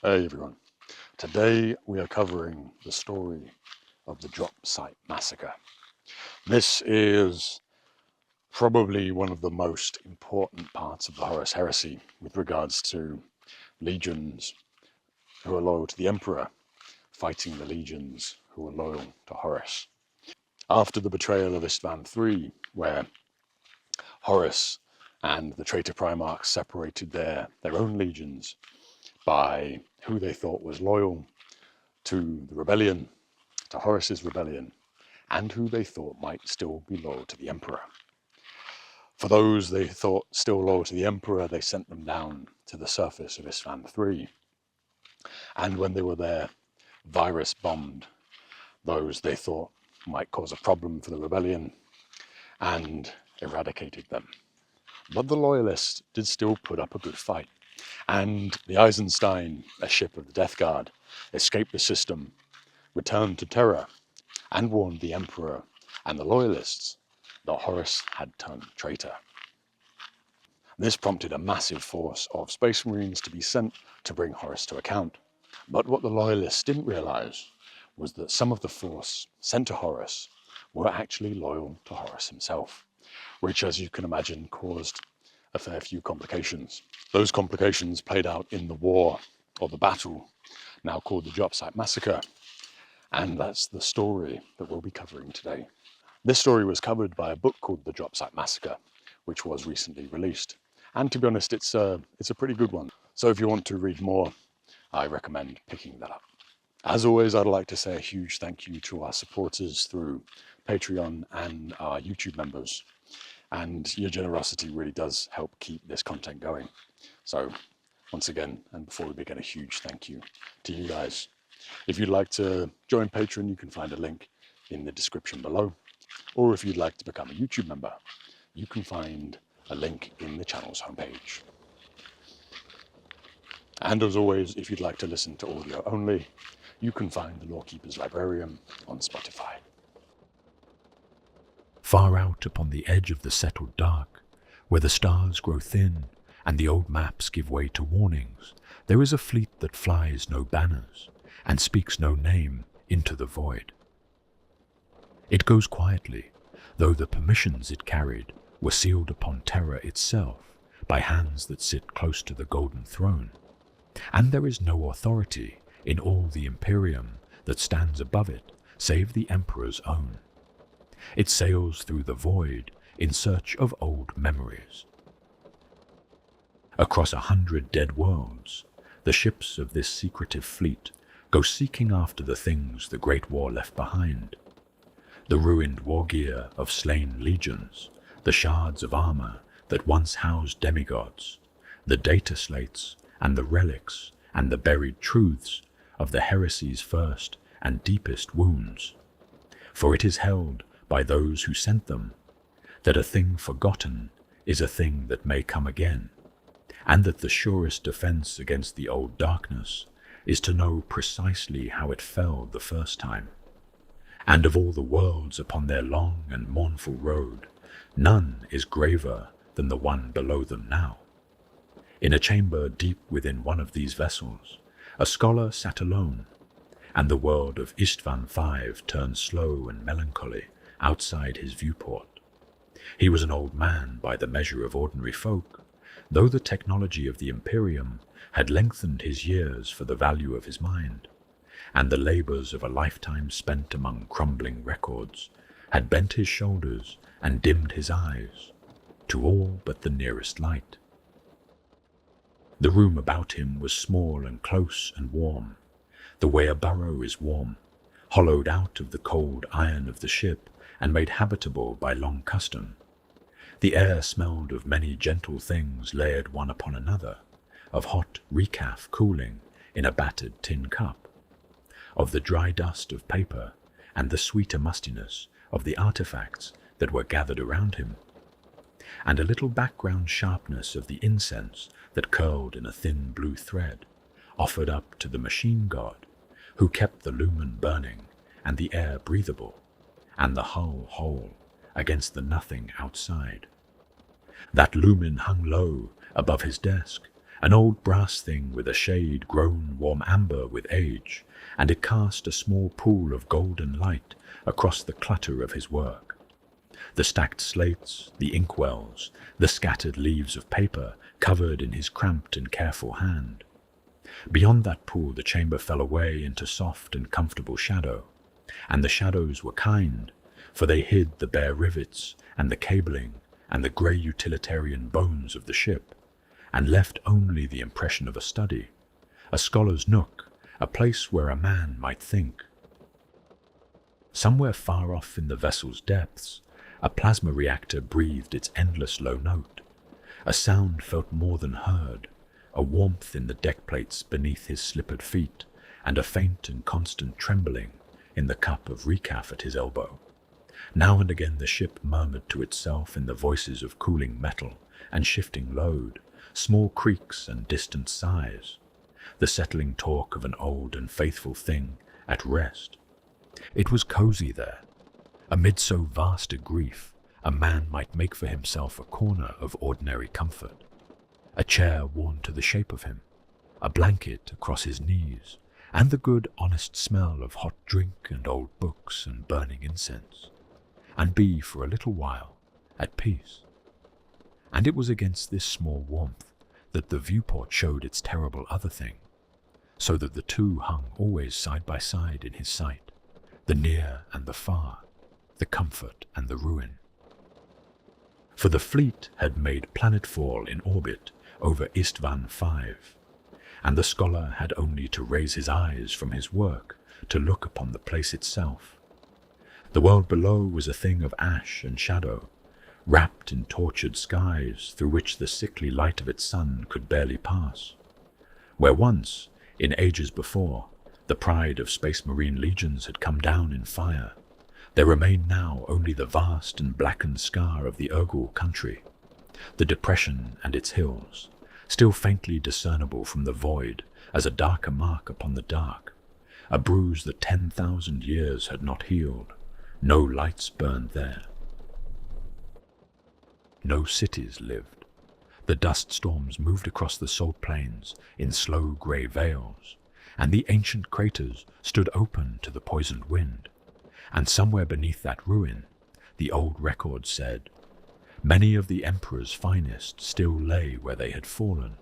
Hey everyone. Today we are covering the story of the Drop Site Massacre. This is probably one of the most important parts of the Horus Heresy with regards to legions who are loyal to the Emperor fighting the legions who are loyal to Horus. After the betrayal of Isstvan III, where Horus and the traitor Primarchs separated their own legions by who they thought was loyal to the rebellion, to Horus's rebellion, and who they thought might still be loyal to the Emperor. For those they thought still loyal to the Emperor, they sent them down to the surface of Isstvan III. And when they were there, virus bombed those they thought might cause a problem for the rebellion and eradicated them. But the Loyalists did still put up a good fight. And the Eisenstein, a ship of the Death Guard, escaped the system, returned to Terra, and warned the Emperor and the Loyalists that Horus had turned traitor. This prompted a massive force of Space Marines to be sent to bring Horus to account. But what the Loyalists didn't realize was that some of the force sent to Horus were actually loyal to Horus himself, which, as you can imagine, caused a fair few complications. Those complications played out in the war, or the battle, now called the Drop Site Massacre, and that's the story that we'll be covering today. This story was covered by a book called The Drop Site Massacre, which was recently released. And to be honest, it's a pretty good one. So if you want to read more, I recommend picking that up. As always, I'd like to say a huge thank you to our supporters through Patreon and our YouTube members. And your generosity really does help keep this content going. So once again, and before we begin, a huge thank you to you guys. If you'd like to join Patreon, you can find a link in the description below. Or if you'd like to become a YouTube member, you can find a link in the channel's homepage. And as always, if you'd like to listen to audio only, you can find the Lawkeeper's Librarian on Spotify. Far out upon the edge of the settled dark, where the stars grow thin and the old maps give way to warnings, there is a fleet that flies no banners and speaks no name into the void. It goes quietly, though the permissions it carried were sealed upon Terra itself by hands that sit close to the golden throne, and there is no authority in all the Imperium that stands above it save the Emperor's own. It sails through the void in search of old memories. Across 100 dead worlds, the ships of this secretive fleet go seeking after the things the Great War left behind. The ruined war gear of slain legions, the shards of armor that once housed demigods, the data slates and the relics and the buried truths of the heresy's first and deepest wounds. For it is held by those who sent them that a thing forgotten is a thing that may come again, and that the surest defense against the old darkness is to know precisely how it fell the first time. And of all the worlds upon their long and mournful road, none is graver than the one below them now. In a chamber deep within one of these vessels, a scholar sat alone, and the world of Isstvan V turned slow and melancholy outside his viewport. He was an old man by the measure of ordinary folk, though the technology of the Imperium had lengthened his years for the value of his mind, and the labors of a lifetime spent among crumbling records had bent his shoulders and dimmed his eyes to all but the nearest light. The room about him was small and close and warm, the way a burrow is warm, hollowed out of the cold iron of the ship and made habitable by long custom. The air smelled of many gentle things layered one upon another, of hot recaf cooling in a battered tin cup, of the dry dust of paper and the sweeter mustiness of the artifacts that were gathered around him, and a little background sharpness of the incense that curled in a thin blue thread, offered up to the machine god, who kept the lumen burning and the air breathable, and the hull whole against the nothing outside. That lumen hung low above his desk, an old brass thing with a shade grown warm amber with age, and it cast a small pool of golden light across the clutter of his work. The stacked slates, the inkwells, the scattered leaves of paper covered in his cramped and careful hand. Beyond that pool the chamber fell away into soft and comfortable shadow, and the shadows were kind, for they hid the bare rivets and the cabling and the grey utilitarian bones of the ship, and left only the impression of a study, a scholar's nook, a place where a man might think. Somewhere far off in the vessel's depths, a plasma reactor breathed its endless low note. A sound felt more than heard, a warmth in the deck plates beneath his slippered feet, and a faint and constant trembling in the cup of recaf at his elbow. Now and again the ship murmured to itself in the voices of cooling metal and shifting load, small creaks and distant sighs, the settling talk of an old and faithful thing at rest. It was cozy there. Amid so vast a grief, a man might make for himself a corner of ordinary comfort, a chair worn to the shape of him, a blanket across his knees, and the good honest smell of hot drink and old books and burning incense, and be for a little while at peace. And it was against this small warmth that the viewport showed its terrible other thing, so that the two hung always side by side in his sight, the near and the far, the comfort and the ruin. For the fleet had made planetfall in orbit over Isstvan 5, and the scholar had only to raise his eyes from his work to look upon the place itself. The world below was a thing of ash and shadow, wrapped in tortured skies through which the sickly light of its sun could barely pass. Where once, in ages before, the pride of space marine legions had come down in fire, there remained now only the vast and blackened scar of the Urgul country, the depression and its hills, still faintly discernible from the void as a darker mark upon the dark, a bruise that 10,000 years had not healed. No lights burned there. No cities lived. The dust storms moved across the salt plains in slow grey veils, and the ancient craters stood open to the poisoned wind. And somewhere beneath that ruin, the old record said, many of the emperor's finest still lay where they had fallen,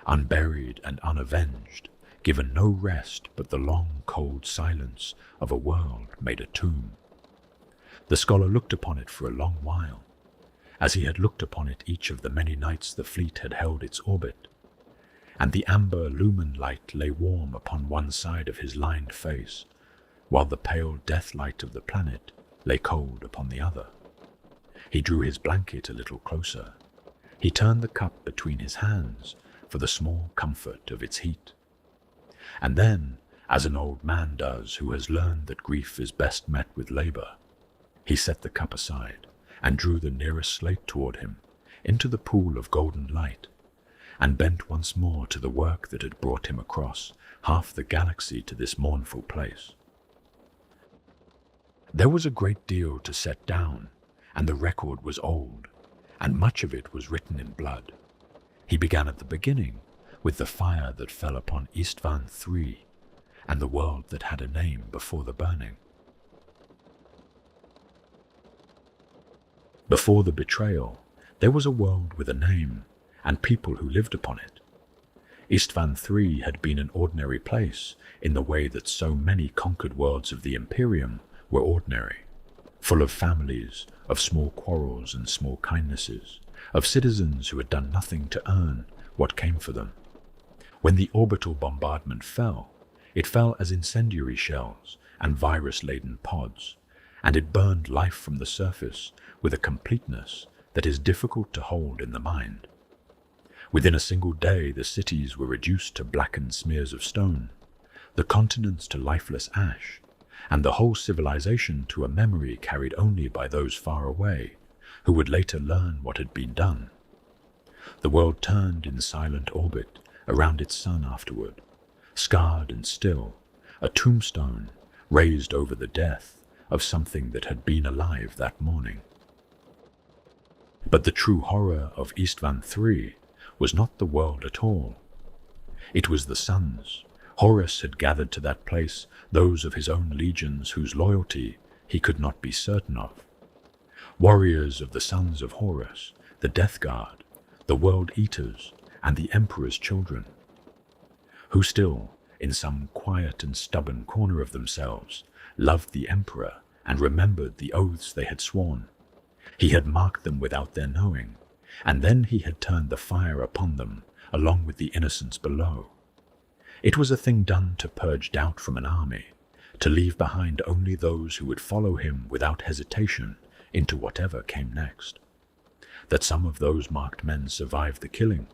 unburied and unavenged, given no rest but the long cold silence of a world made a tomb. The scholar looked upon it for a long while, as he had looked upon it each of the many nights the fleet had held its orbit, and the amber lumen light lay warm upon one side of his lined face, while the pale death light of the planet lay cold upon the other. He drew his blanket a little closer. He turned the cup between his hands for the small comfort of its heat. And then, as an old man does who has learned that grief is best met with labor, he set the cup aside and drew the nearest slate toward him into the pool of golden light, and bent once more to the work that had brought him across half the galaxy to this mournful place. There was a great deal to set down, and the record was old, and much of it was written in blood. He began at the beginning, with the fire that fell upon Isstvan 3, and the world that had a name before the burning. Before the betrayal, there was a world with a name, and people who lived upon it. Isstvan 3 had been an ordinary place in the way that so many conquered worlds of the Imperium were ordinary, full of families, of small quarrels and small kindnesses, of citizens who had done nothing to earn what came for them. When the orbital bombardment fell, it fell as incendiary shells and virus-laden pods, and it burned life from the surface with a completeness that is difficult to hold in the mind. Within a single day, the cities were reduced to blackened smears of stone, the continents to lifeless ash, and the whole civilization to a memory carried only by those far away, who would later learn what had been done. The world turned in silent orbit around its sun afterward, scarred and still, a tombstone raised over the death of something that had been alive that morning. But the true horror of Isstvan 3 was not the world at all. It was the suns. Horus had gathered to that place those of his own legions whose loyalty he could not be certain of. Warriors of the sons of Horus, the Death Guard, the World Eaters, and the Emperor's children, who still, in some quiet and stubborn corner of themselves, loved the Emperor and remembered the oaths they had sworn. He had marked them without their knowing, and then he had turned the fire upon them along with the innocents below. It was a thing done to purge doubt from an army, to leave behind only those who would follow him without hesitation into whatever came next. That some of those marked men survived the killing,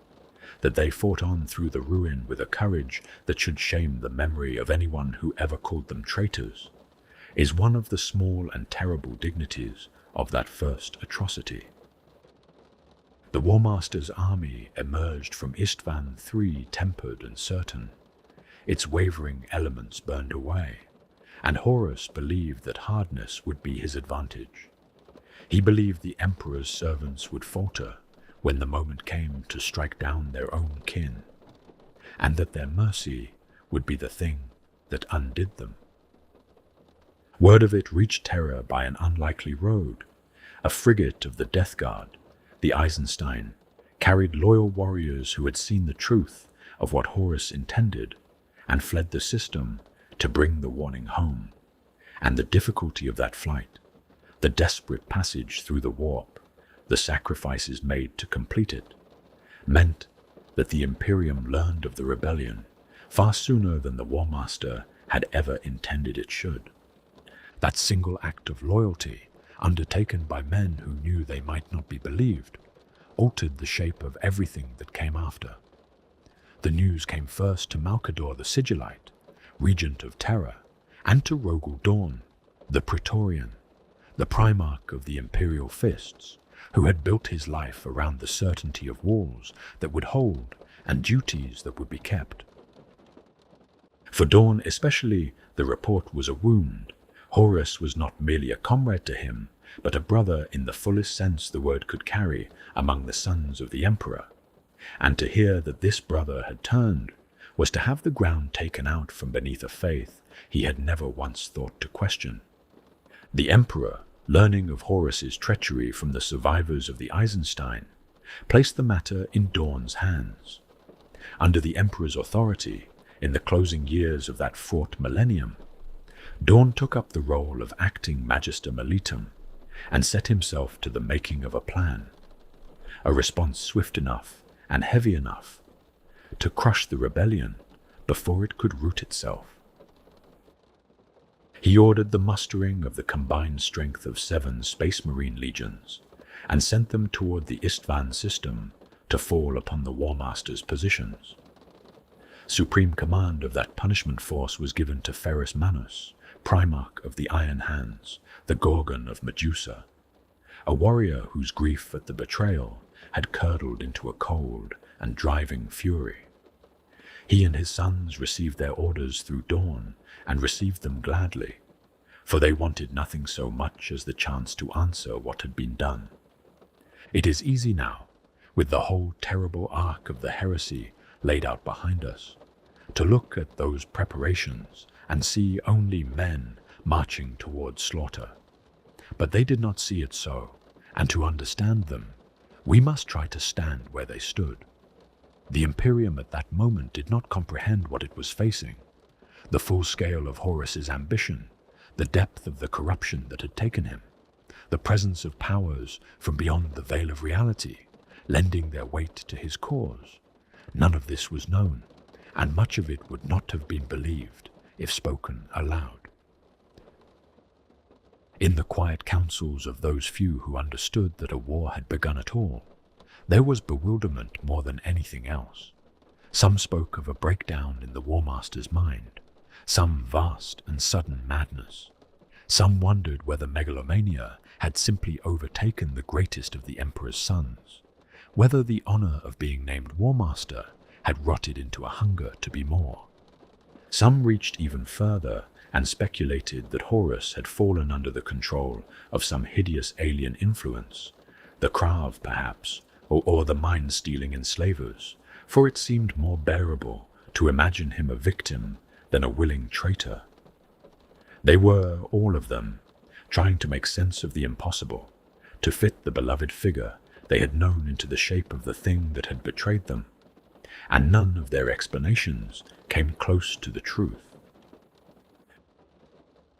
that they fought on through the ruin with a courage that should shame the memory of anyone who ever called them traitors, is one of the small and terrible dignities of that first atrocity. The War Master's army emerged from Isstvan III tempered and certain, its wavering elements burned away, and Horus believed that hardness would be his advantage. He believed the Emperor's servants would falter when the moment came to strike down their own kin, and that their mercy would be the thing that undid them. Word of it reached Terra by an unlikely road. A frigate of the Death Guard, the Isstvan, carried loyal warriors who had seen the truth of what Horus intended and fled the system to bring the warning home. And the difficulty of that flight, the desperate passage through the warp, the sacrifices made to complete it, meant that the Imperium learned of the rebellion far sooner than the War Master had ever intended it should. That single act of loyalty, undertaken by men who knew they might not be believed, altered the shape of everything that came after. The news came first to Malkador the Sigillite, regent of Terra, and to Rogel Dawn, the Praetorian, the Primarch of the Imperial Fists, who had built his life around the certainty of walls that would hold and duties that would be kept. For Dawn especially, the report was a wound. Horus was not merely a comrade to him, but a brother in the fullest sense the word could carry among the sons of the Emperor. And to hear that this brother had turned was to have the ground taken out from beneath a faith he had never once thought to question. The Emperor, learning of Horus's treachery from the survivors of the Isstvan, placed the matter in Dawn's hands. Under the Emperor's authority, in the closing years of that fraught millennium, Dawn took up the role of acting Magister Militum and set himself to the making of a plan, a response swift enough and heavy enough to crush the rebellion before it could root itself. He ordered the mustering of the combined strength of 7 Space Marine legions and sent them toward the Isstvan system to fall upon the War Master's positions. Supreme command of that punishment force was given to Ferrus Manus, Primarch of the Iron Hands, the Gorgon of Medusa, a warrior whose grief at the betrayal had curdled into a cold and driving fury. He and his sons received their orders through Dawn and received them gladly, for they wanted nothing so much as the chance to answer what had been done. It is easy now, with the whole terrible arc of the heresy laid out behind us, to look at those preparations and see only men marching towards slaughter. But they did not see it so, and to understand them, we must try to stand where they stood. The Imperium at that moment did not comprehend what it was facing, the full scale of Horus's ambition, the depth of the corruption that had taken him, the presence of powers from beyond the veil of reality, lending their weight to his cause. None of this was known, and much of it would not have been believed if spoken aloud. In the quiet councils of those few who understood that a war had begun at all, there was bewilderment more than anything else. Some spoke of a breakdown in the War Master's mind, some vast and sudden madness. Some wondered whether megalomania had simply overtaken the greatest of the Emperor's sons, whether the honor of being named War Master had rotted into a hunger to be more. Some reached even further and speculated that Horus had fallen under the control of some hideous alien influence, the Krav perhaps, or the mind-stealing enslavers, for it seemed more bearable to imagine him a victim than a willing traitor. They were, all of them, trying to make sense of the impossible, to fit the beloved figure they had known into the shape of the thing that had betrayed them, and none of their explanations came close to the truth.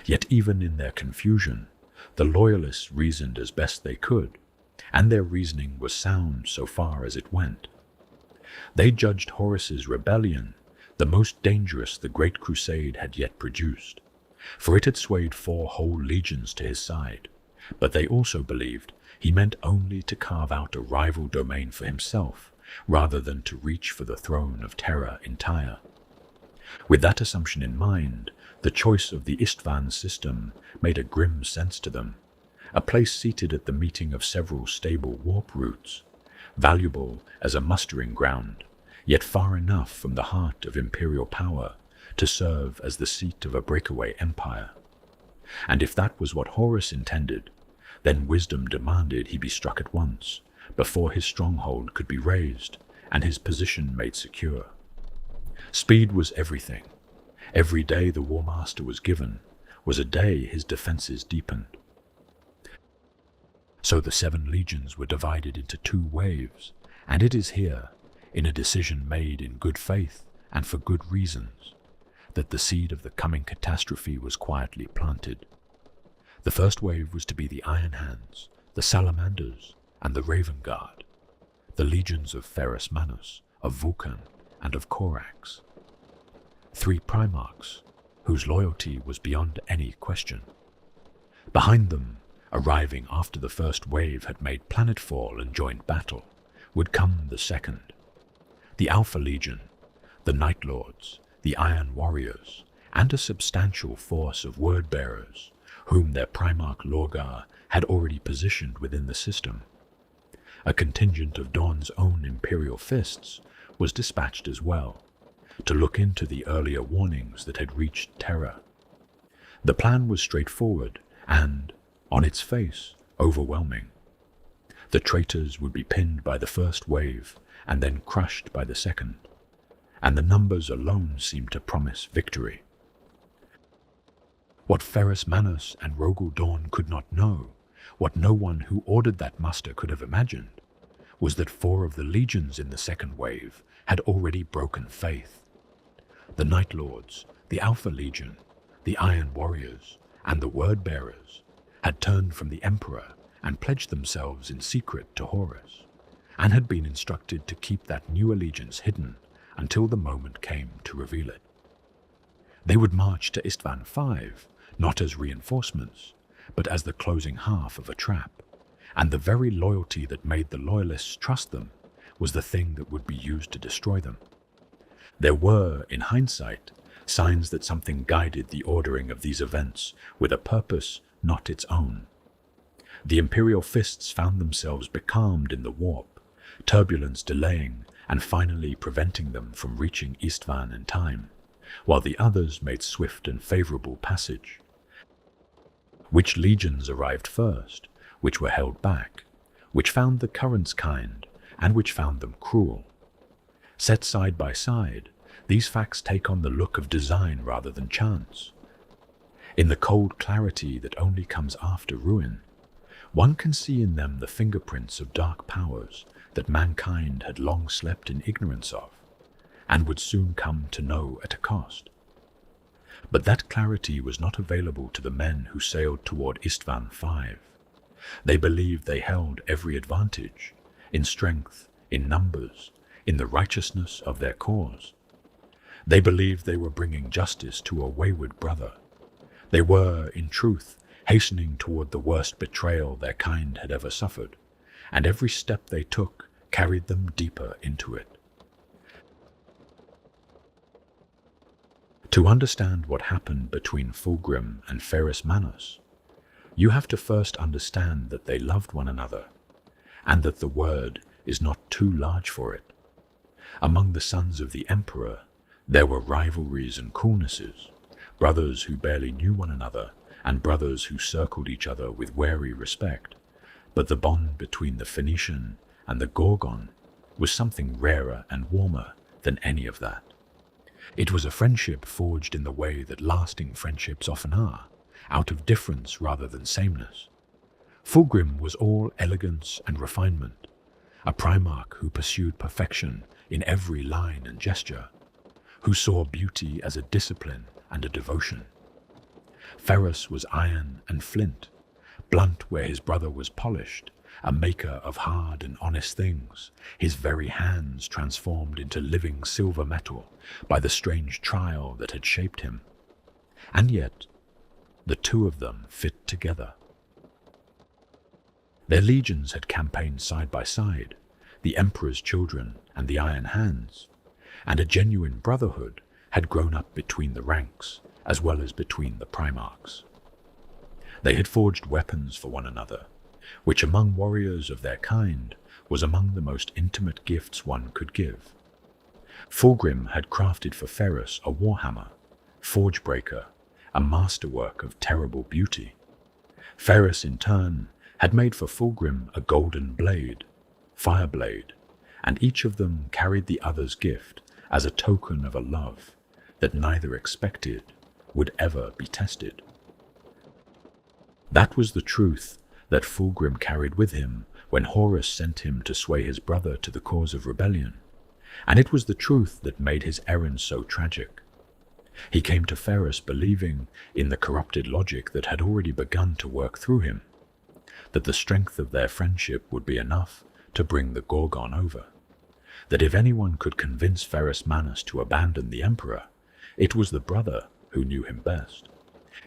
Yet even in their confusion, the Loyalists reasoned as best they could, and their reasoning was sound so far as it went. They judged Horus's rebellion the most dangerous the Great Crusade had yet produced, for it had swayed 4 whole legions to his side, but they also believed he meant only to carve out a rival domain for himself, rather than to reach for the throne of Terra entire. With that assumption in mind, the choice of the Isstvan system made a grim sense to them, a place seated at the meeting of several stable warp routes, valuable as a mustering ground, yet far enough from the heart of imperial power to serve as the seat of a breakaway empire. And if that was what Horus intended, then wisdom demanded he be struck at once, before his stronghold could be razed and his position made secure. Speed was everything. Every day the War Master was given was a day his defenses deepened. So the 7 legions were divided into 2 waves, and it is here, in a decision made in good faith and for good reasons, that the seed of the coming catastrophe was quietly planted. The first wave was to be the Iron Hands, the Salamanders, and the Raven Guard, the legions of Ferrus Manus, of Vulcan, and of Corax. 3 Primarchs, whose loyalty was beyond any question. Behind them, arriving after the first wave had made planetfall and joined battle, would come the second. The Alpha Legion, the Night Lords, the Iron Warriors, and a substantial force of word-bearers, whom their Primarch Lorgar had already positioned within the system. A contingent of Dawn's own Imperial Fists was dispatched as well, to look into the earlier warnings that had reached Terra. The plan was straightforward and, on its face, overwhelming. The traitors would be pinned by the first wave and then crushed by the second, and the numbers alone seemed to promise victory. What Ferrus Manus and Rogel Dawn could not know, what no one who ordered that muster could have imagined, was that 4 of the legions in the second wave had already broken faith. The Night Lords, the Alpha Legion, the Iron Warriors, and the Word-Bearers had turned from the Emperor and pledged themselves in secret to Horus, and had been instructed to keep that new allegiance hidden until the moment came to reveal it. They would march to Isstvan 5, not as reinforcements, but as the closing half of a trap, and the very loyalty that made the Loyalists trust them was the thing that would be used to destroy them. There were, in hindsight, signs that something guided the ordering of these events with a purpose not its own. The Imperial Fists found themselves becalmed in the warp, turbulence delaying and finally preventing them from reaching Isstvan in time, while the others made swift and favorable passage. Which legions arrived first, which were held back, which found the currents kind, and which found them cruel? Set side by side, these facts take on the look of design rather than chance. In the cold clarity that only comes after ruin, one can see in them the fingerprints of dark powers that mankind had long slept in ignorance of, and would soon come to know at a cost. But that clarity was not available to the men who sailed toward Isstvan 5. They believed they held every advantage, in strength, in numbers, in the righteousness of their cause. They believed they were bringing justice to a wayward brother. They were, in truth, hastening toward the worst betrayal their kind had ever suffered, and every step they took carried them deeper into it. To understand what happened between Fulgrim and Ferrus Manus, you have to first understand that they loved one another, and that the word is not too large for it. Among the sons of the Emperor, there were rivalries and coolnesses, brothers who barely knew one another, and brothers who circled each other with wary respect, but the bond between the Phoenician and the Gorgon was something rarer and warmer than any of that. It was a friendship forged in the way that lasting friendships often are, out of difference rather than sameness. Fulgrim was all elegance and refinement, a Primarch who pursued perfection in every line and gesture, who saw beauty as a discipline and a devotion. Ferrus was iron and flint, blunt where his brother was polished, a maker of hard and honest things, his very hands transformed into living silver metal by the strange trial that had shaped him. And yet, the two of them fit together. Their legions had campaigned side by side, the Emperor's children and the Iron Hands, and a genuine brotherhood had grown up between the ranks as well as between the Primarchs. They had forged weapons for one another, which among warriors of their kind was among the most intimate gifts one could give. Fulgrim had crafted for Ferrus a warhammer, Forgebreaker, a masterwork of terrible beauty. Ferrus, in turn, had made for Fulgrim a golden blade, Fireblade, and each of them carried the other's gift as a token of a love that neither expected would ever be tested. That was the truth that Fulgrim carried with him when Horus sent him to sway his brother to the cause of rebellion, and it was the truth that made his errand so tragic. He came to Ferrus believing in the corrupted logic that had already begun to work through him, that the strength of their friendship would be enough to bring the Gorgon over, that if anyone could convince Ferrus Manus to abandon the Emperor, it was the brother who knew him best.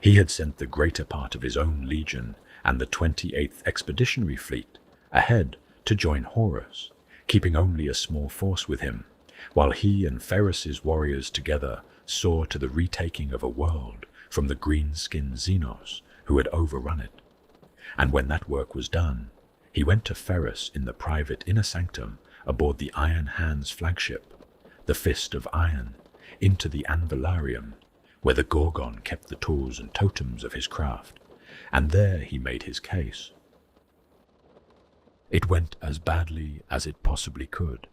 He had sent the greater part of his own legion and the 28th Expeditionary Fleet ahead to join Horus, keeping only a small force with him, while he and Ferrus's warriors together saw to the retaking of a world from the green-skinned Xenos who had overrun it. And when that work was done, he went to Ferrus in the private inner sanctum aboard the Iron Hands flagship, the Fist of Iron, into the Anvilarium, where the Gorgon kept the tools and totems of his craft, and there he made his case. It went as badly as it possibly could.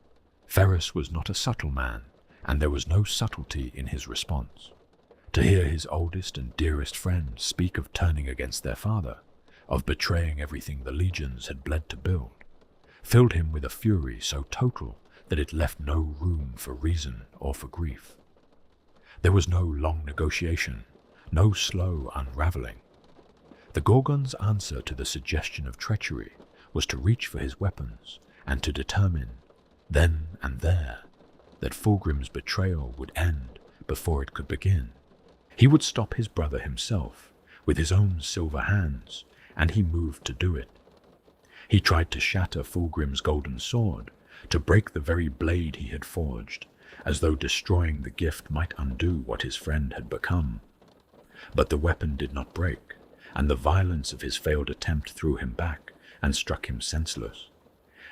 Ferrus was not a subtle man, and there was no subtlety in his response. To hear his oldest and dearest friend speak of turning against their father, of betraying everything the legions had bled to build, filled him with a fury so total that it left no room for reason or for grief. There was no long negotiation, no slow unraveling. The Gorgon's answer to the suggestion of treachery was to reach for his weapons and to determine, then and there, that Fulgrim's betrayal would end before it could begin. He would stop his brother himself with his own silver hands, and he moved to do it. He tried to shatter Fulgrim's golden sword, to break the very blade he had forged, as though destroying the gift might undo what his friend had become. But the weapon did not break, and the violence of his failed attempt threw him back and struck him senseless,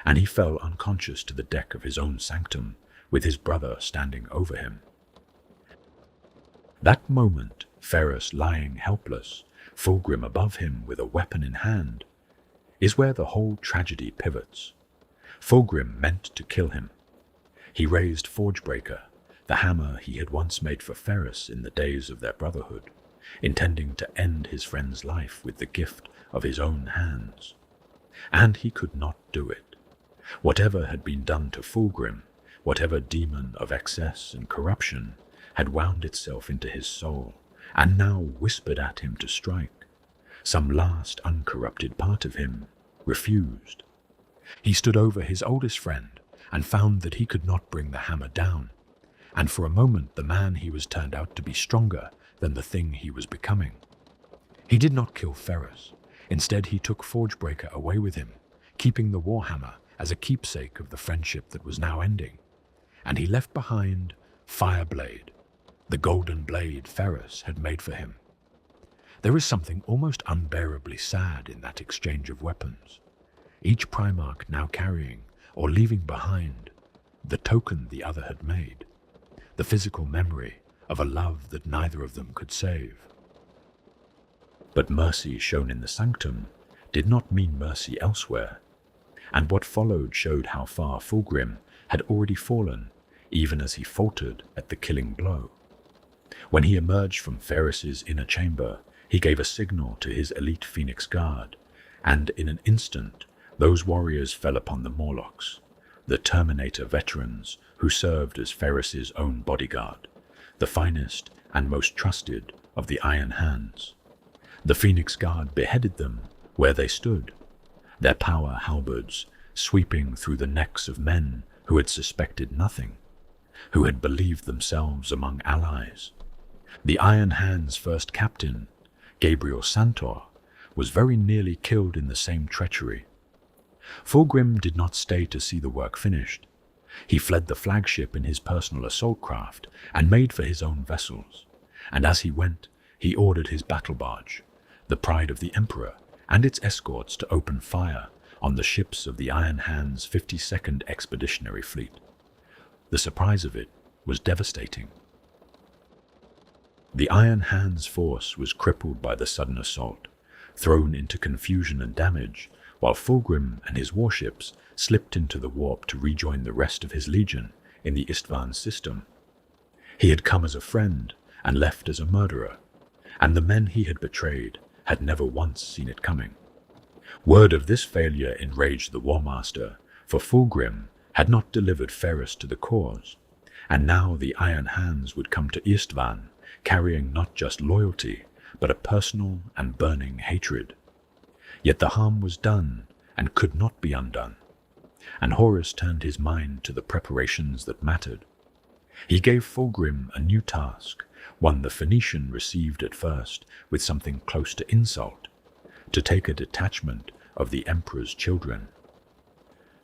and he fell unconscious to the deck of his own sanctum, with his brother standing over him. That moment, Ferrus lying helpless, Fulgrim above him with a weapon in hand, is where the whole tragedy pivots. Fulgrim meant to kill him. He raised Forgebreaker, the hammer he had once made for Ferrus in the days of their brotherhood, intending to end his friend's life with the gift of his own hands. And he could not do it. Whatever had been done to Fulgrim, whatever demon of excess and corruption, had wound itself into his soul, and now whispered at him to strike. Some last uncorrupted part of him refused. He stood over his oldest friend and found that he could not bring the hammer down, and for a moment the man he was turned out to be stronger than the thing he was becoming. He did not kill Ferrus. Instead he took Forgebreaker away with him, keeping the warhammer as a keepsake of the friendship that was now ending, and he left behind Fireblade, the golden blade Ferrus had made for him. There is something almost unbearably sad in that exchange of weapons, each Primarch now carrying or leaving behind the token the other had made, the physical memory of a love that neither of them could save. But mercy shown in the sanctum did not mean mercy elsewhere. and what followed showed how far Fulgrim had already fallen, even as he faltered at the killing blow. When he emerged from Ferris's inner chamber, he gave a signal to his elite Phoenix Guard, and in an instant, those warriors fell upon the Morlocks, the Terminator veterans who served as Ferris's own bodyguard, the finest and most trusted of the Iron Hands. The Phoenix Guard beheaded them where they stood, their power halberds sweeping through the necks of men who had suspected nothing, who had believed themselves among allies. The Iron Hands' first captain, Gabriel Santor, was very nearly killed in the same treachery. Fulgrim did not stay to see the work finished. He fled the flagship in his personal assault craft and made for his own vessels, and as he went, he ordered his battle barge, the pride of the Emperor, and its escorts to open fire on the ships of the Iron Hands' 52nd Expeditionary Fleet. The surprise of it was devastating. The Iron Hands' force was crippled by the sudden assault, thrown into confusion and damage, while Fulgrim and his warships slipped into the warp to rejoin the rest of his legion in the Isstvan system. He had come as a friend and left as a murderer, and the men he had betrayed had never once seen it coming. Word of this failure enraged the War Master, for Fulgrim had not delivered Ferris to the cause, and now the Iron Hands would come to Isstvan, carrying not just loyalty, but a personal and burning hatred. Yet the harm was done and could not be undone, and Horus turned his mind to the preparations that mattered. He gave Fulgrim a new task, one the Phoenician received at first with something close to insult: to take a detachment of the Emperor's children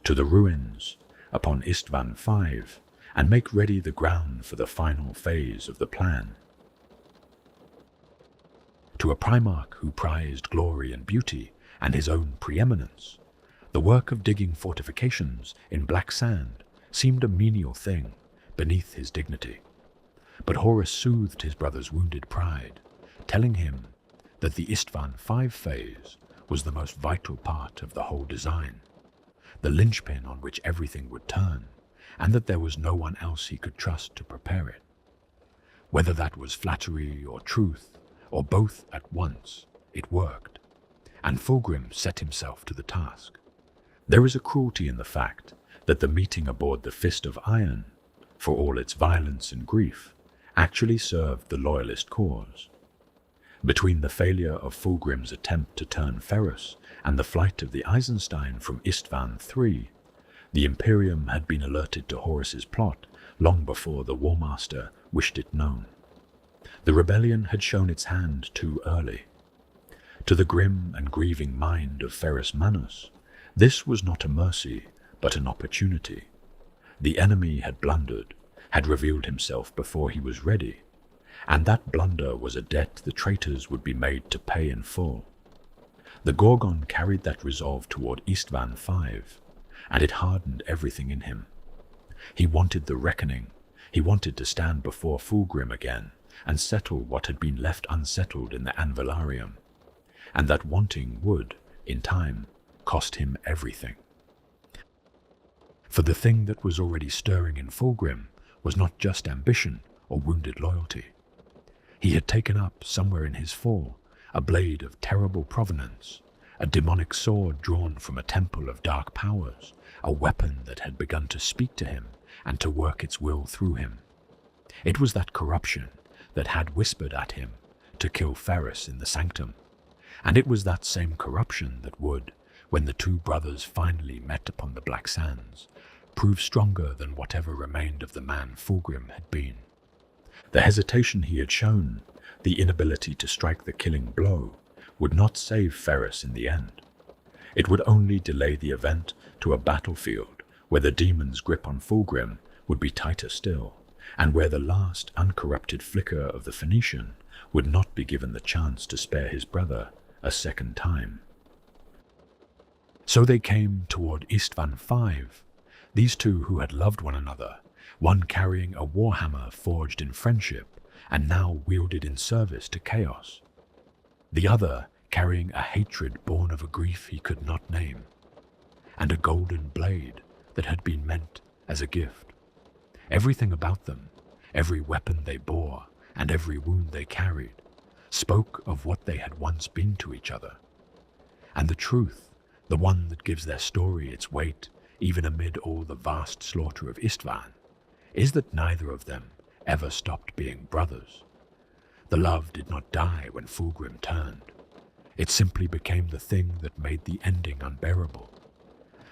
to the ruins upon Isstvan V and make ready the ground for the final phase of the plan. To a Primarch who prized glory and beauty and his own preeminence, the work of digging fortifications in black sand seemed a menial thing beneath his dignity. But Horus soothed his brother's wounded pride, telling him that the Isstvan V phase was the most vital part of the whole design, the linchpin on which everything would turn, and that there was no one else he could trust to prepare it. Whether that was flattery or truth, or both at once, it worked, and Fulgrim set himself to the task. There is a cruelty in the fact that the meeting aboard the Fist of Iron, for all its violence and grief, actually served the loyalist cause. Between the failure of Fulgrim's attempt to turn Ferris and the flight of the Eisenstein from Isstvan III, the Imperium had been alerted to Horus's plot long before the War Master wished it known. The rebellion had shown its hand too early. To the grim and grieving mind of Ferris Manus, this was not a mercy, but an opportunity. The enemy had blundered, had revealed himself before he was ready, and that blunder was a debt the traitors would be made to pay in full. The Gorgon carried that resolve toward Isstvan V, and it hardened everything in him. He wanted the reckoning. He wanted to stand before Fulgrim again and settle what had been left unsettled in the Anvilarium, and that wanting would, in time, cost him everything. For the thing that was already stirring in Fulgrim was not just ambition or wounded loyalty. He had taken up, somewhere in his fall, a blade of terrible provenance, a demonic sword drawn from a temple of dark powers, a weapon that had begun to speak to him and to work its will through him. It was that corruption that had whispered at him to kill Ferris in the sanctum, and it was that same corruption that would, when the two brothers finally met upon the Black Sands, prove stronger than whatever remained of the man Fulgrim had been. The hesitation he had shown, the inability to strike the killing blow, would not save Ferris in the end. It would only delay the event to a battlefield where the demon's grip on Fulgrim would be tighter still, and where the last uncorrupted flicker of the Phoenician would not be given the chance to spare his brother a second time. So they came toward Isstvan V, these two who had loved one another, one carrying a warhammer forged in friendship and now wielded in service to chaos, the other carrying a hatred born of a grief he could not name. and a golden blade that had been meant as a gift. Everything about them, every weapon they bore, and every wound they carried, spoke of what they had once been to each other. And the truth, the one that gives their story its weight, even amid all the vast slaughter of Isstvan, is that neither of them ever stopped being brothers. The love did not die when Fulgrim turned. It simply became the thing that made the ending unbearable.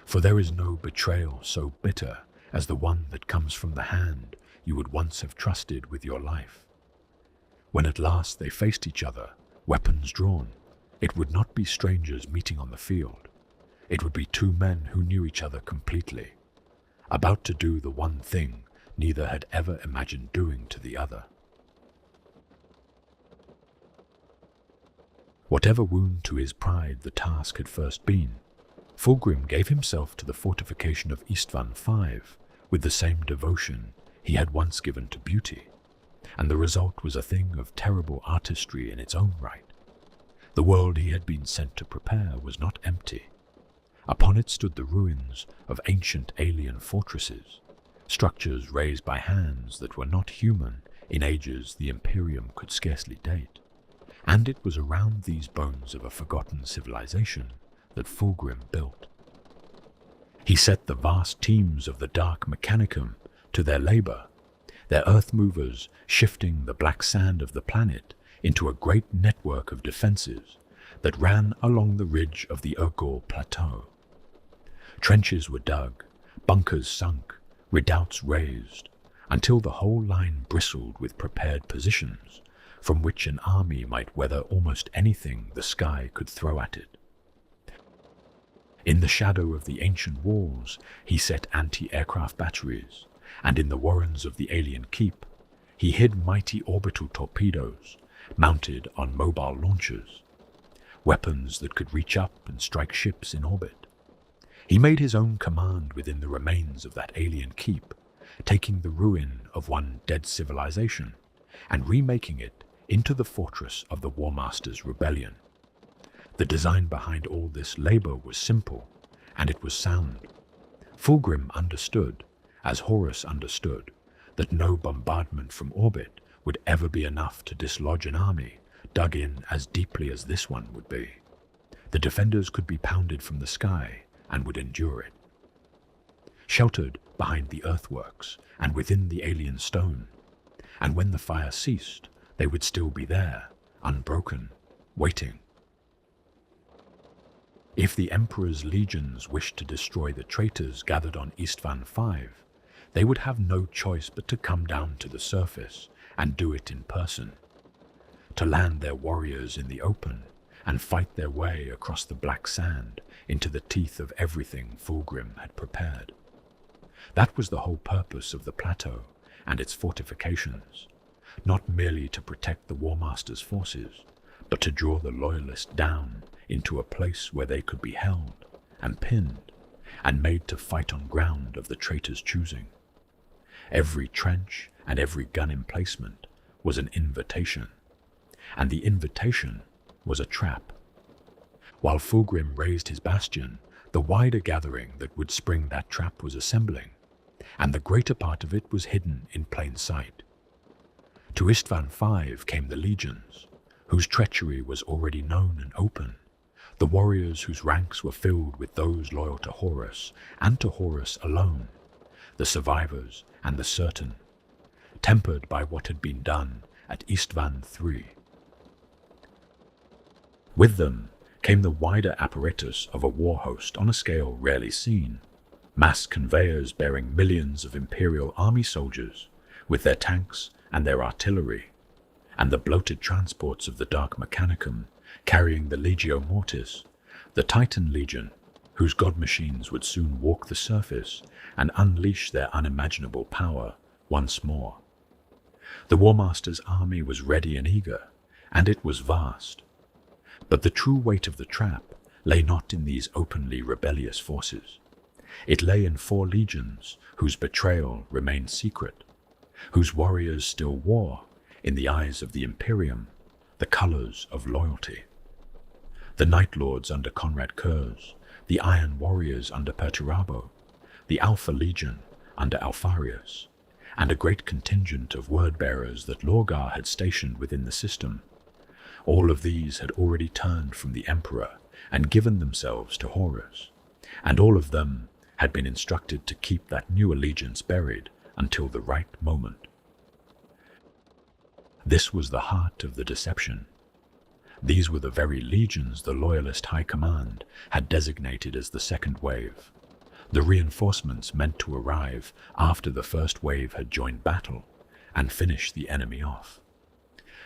For there is no betrayal so bitter as the one that comes from the hand you would once have trusted with your life. When at last they faced each other, weapons drawn, it would not be strangers meeting on the field. It would be two men who knew each other completely, about to do the one thing neither had ever imagined doing to the other. Whatever wound to his pride the task had first been, Fulgrim gave himself to the fortification of Isstvan V with the same devotion he had once given to beauty, and the result was a thing of terrible artistry in its own right. The world he had been sent to prepare was not empty. Upon it stood the ruins of ancient alien fortresses, structures raised by hands that were not human in ages the Imperium could scarcely date. And it was around these bones of a forgotten civilization that Fulgrim built. He set the vast teams of the Dark Mechanicum to their labor, their earth movers shifting the black sand of the planet into a great network of defenses that ran along the ridge of the Urgor Plateau. Trenches were dug, bunkers sunk, redoubts raised, until the whole line bristled with prepared positions from which an army might weather almost anything the sky could throw at it. In the shadow of the ancient walls, he set anti-aircraft batteries, and in the warrens of the alien keep, he hid mighty orbital torpedoes mounted on mobile launchers, weapons that could reach up and strike ships in orbit. He made his own command within the remains of that alien keep, taking the ruin of one dead civilization and remaking it into the fortress of the War Master's rebellion. The design behind all this labor was simple, and it was sound. Fulgrim understood, as Horus understood, that no bombardment from orbit would ever be enough to dislodge an army dug in as deeply as this one would be. The defenders could be pounded from the sky and would endure it. Sheltered behind the earthworks and within the alien stone, and when the fire ceased, they would still be there, unbroken, waiting. If the Emperor's legions wished to destroy the traitors gathered on Isstvan V, they would have no choice but to come down to the surface and do it in person, to land their warriors in the open and fight their way across the black sand into the teeth of everything Fulgrim had prepared. That was the whole purpose of the plateau and its fortifications, not merely to protect the War Master's forces, but to draw the Loyalists down into a place where they could be held and pinned and made to fight on ground of the traitor's choosing. Every trench and every gun emplacement was an invitation, and the invitation was a trap. While Fulgrim raised his bastion, the wider gathering that would spring that trap was assembling, and the greater part of it was hidden in plain sight. To Isstvan V came the legions, whose treachery was already known and open, the warriors whose ranks were filled with those loyal to Horus and to Horus alone, the survivors and the certain, tempered by what had been done at Isstvan III. With them came the wider apparatus of a war host on a scale rarely seen, mass conveyors bearing millions of Imperial army soldiers with their tanks and their artillery, and the bloated transports of the Dark Mechanicum carrying the Legio Mortis, the Titan Legion, whose god machines would soon walk the surface and unleash their unimaginable power once more. The War Master's army was ready and eager, and it was vast. But the true weight of the trap lay not in these openly rebellious forces. It lay in 4 legions whose betrayal remained secret, whose warriors still wore, in the eyes of the Imperium, the colors of loyalty. The Night Lords under Conrad Kurz, the Iron Warriors under Perturabo, the Alpha Legion under Alfarius, and a great contingent of word-bearers that Lorgar had stationed within the system. All of these had already turned from the Emperor and given themselves to Horus, and all of them had been instructed to keep that new allegiance buried until the right moment. This was the heart of the deception. These were the very legions the Loyalist High Command had designated as the second wave, the reinforcements meant to arrive after the first wave had joined battle and finish the enemy off.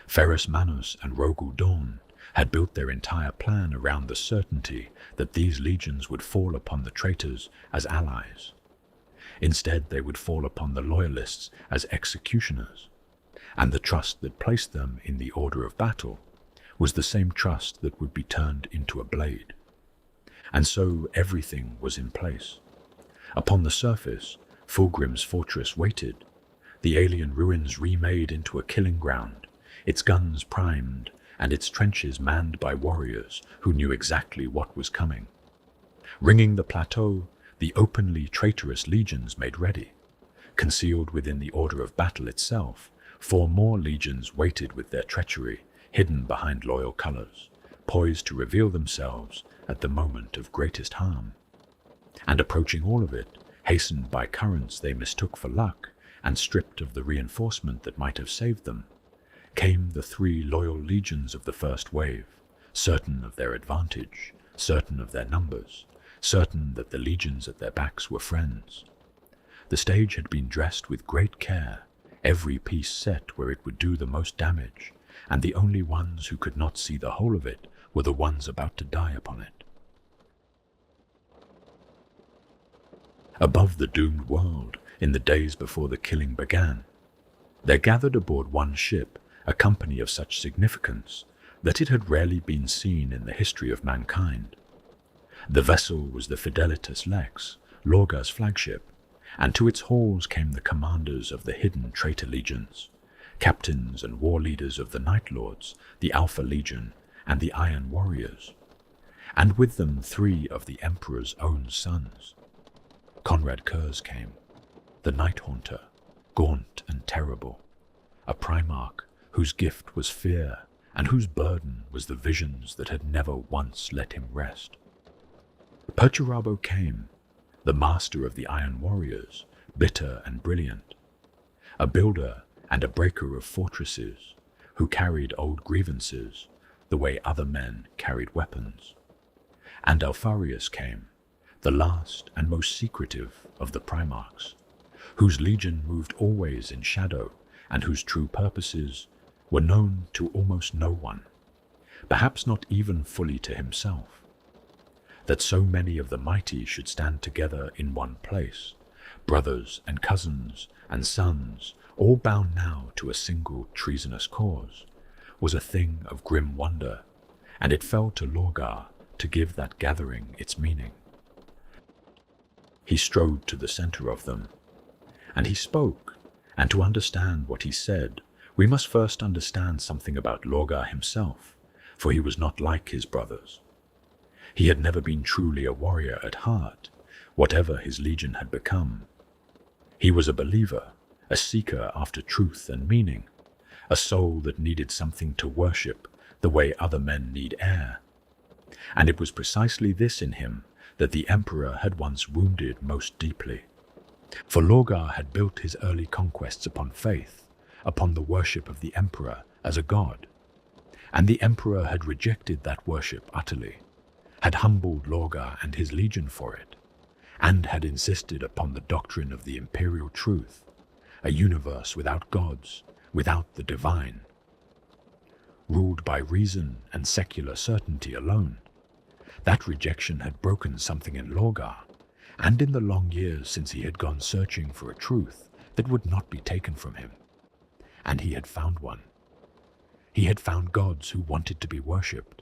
Ferrus Manus and Rogul Dawn had built their entire plan around the certainty that these legions would fall upon the traitors as allies. Instead, they would fall upon the Loyalists as executioners, and the trust that placed them in the order of battle was the same trust that would be turned into a blade. And so everything was in place. Upon the surface, Fulgrim's fortress waited, the alien ruins remade into a killing ground, its guns primed, and its trenches manned by warriors who knew exactly what was coming. Ringing the plateau, the openly traitorous legions made ready. Concealed within the order of battle itself, 4 more legions waited with their treachery, hidden behind loyal colors, poised to reveal themselves at the moment of greatest harm. And approaching all of it, hastened by currents they mistook for luck, and stripped of the reinforcement that might have saved them, came the 3 loyal legions of the first wave, certain of their advantage, certain of their numbers, certain that the legions at their backs were friends. The stage had been dressed with great care, every piece set where it would do the most damage, and the only ones who could not see the whole of it were the ones about to die upon it. Above the doomed world, in the days before the killing began, there gathered aboard one ship a company of such significance that it had rarely been seen in the history of mankind. The vessel was the Fidelitas Lex, Lorgar's flagship, and to its halls came the commanders of the hidden traitor legions, captains and war leaders of the Night Lords, the Alpha Legion, and the Iron Warriors, and with them 3 of the Emperor's own sons. Conrad Kurz came, the Night Haunter, gaunt and terrible, a Primarch whose gift was fear and whose burden was the visions that had never once let him rest. Perturabo came, the master of the Iron Warriors, bitter and brilliant, a builder and a breaker of fortresses, who carried old grievances the way other men carried weapons. And Alfarius came, the last and most secretive of the Primarchs, whose legion moved always in shadow and whose true purposes were known to almost no one, perhaps not even fully to himself. That so many of the mighty should stand together in one place, brothers and cousins and sons, all bound now to a single treasonous cause, was a thing of grim wonder, and it fell to Lorgar to give that gathering its meaning. He strode to the center of them, and he spoke, and to understand what he said, we must first understand something about Lorgar himself, for he was not like his brothers. He had never been truly a warrior at heart, whatever his legion had become. He was a believer, a seeker after truth and meaning, a soul that needed something to worship the way other men need air. And it was precisely this in him that the Emperor had once wounded most deeply. For Lorgar had built his early conquests upon faith, upon the worship of the Emperor as a god. And the Emperor had rejected that worship utterly, had humbled Lorgar and his legion for it, and had insisted upon the doctrine of the imperial truth, a universe without gods, without the divine, ruled by reason and secular certainty alone. That rejection had broken something in Lorgar, and in the long years since he had gone searching for a truth that would not be taken from him. And he had found one. He had found gods who wanted to be worshipped,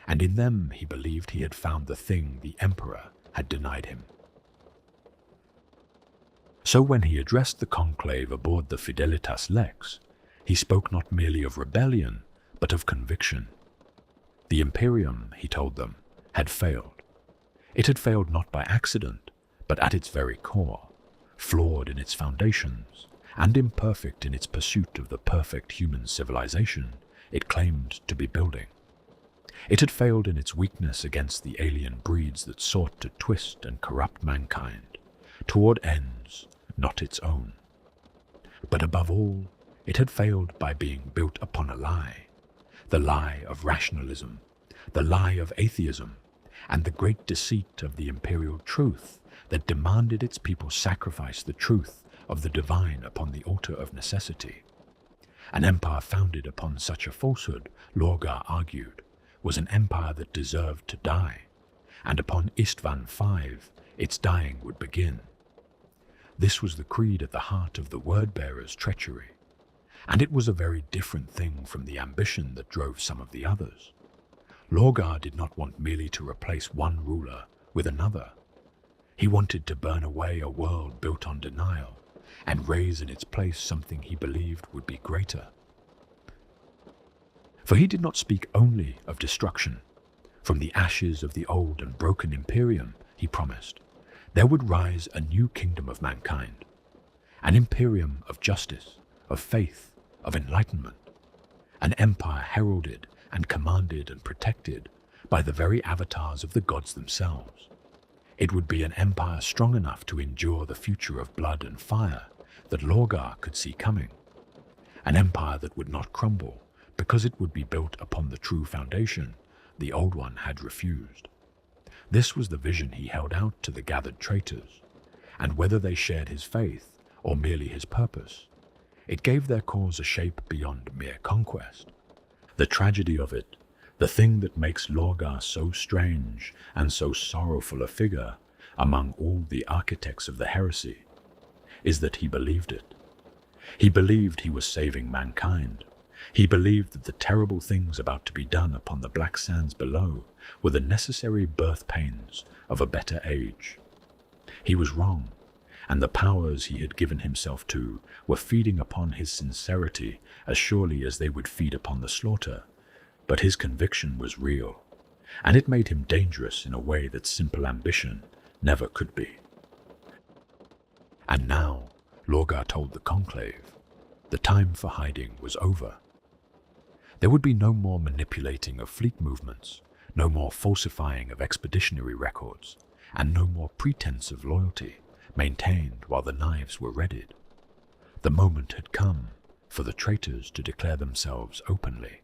and in them he believed he had found the thing the Emperor had denied him. So when he addressed the conclave aboard the Fidelitas Lex, he spoke not merely of rebellion, but of conviction. The Imperium, he told them, had failed. It had failed not by accident, but at its very core, flawed in its foundations, and imperfect in its pursuit of the perfect human civilization it claimed to be building. It had failed in its weakness against the alien breeds that sought to twist and corrupt mankind toward ends not its own. But above all, it had failed by being built upon a lie, the lie of rationalism, the lie of atheism, and the great deceit of the imperial truth that demanded its people sacrifice the truth of the divine upon the altar of necessity. An empire founded upon such a falsehood, Lorgar argued, was an empire that deserved to die, and upon Isstvan V, its dying would begin. This was the creed at the heart of the word-bearer's treachery, and it was a very different thing from the ambition that drove some of the others. Lorgar did not want merely to replace one ruler with another. He wanted to burn away a world built on denial and raise in its place something he believed would be greater. For he did not speak only of destruction. From the ashes of the old and broken imperium, he promised, there would rise a new kingdom of mankind, an imperium of justice, of faith, of enlightenment, an empire heralded and commanded and protected by the very avatars of the gods themselves. It would be an empire strong enough to endure the future of blood and fire that Lorgar could see coming, an empire that would not crumble because it would be built upon the true foundation the old one had refused. This was the vision he held out to the gathered traitors, and whether they shared his faith or merely his purpose, it gave their cause a shape beyond mere conquest. The tragedy of it, the thing that makes Lorgar so strange and so sorrowful a figure among all the architects of the heresy, is that he believed it. He believed he was saving mankind. He believed that the terrible things about to be done upon the black sands below were the necessary birth pains of a better age. He was wrong, and the powers he had given himself to were feeding upon his sincerity as surely as they would feed upon the slaughter. But his conviction was real, and it made him dangerous in a way that simple ambition never could be. And now, Lorgar told the conclave, the time for hiding was over. There would be no more manipulating of fleet movements, no more falsifying of expeditionary records, and no more pretense of loyalty maintained while the knives were readied. The moment had come for the traitors to declare themselves openly.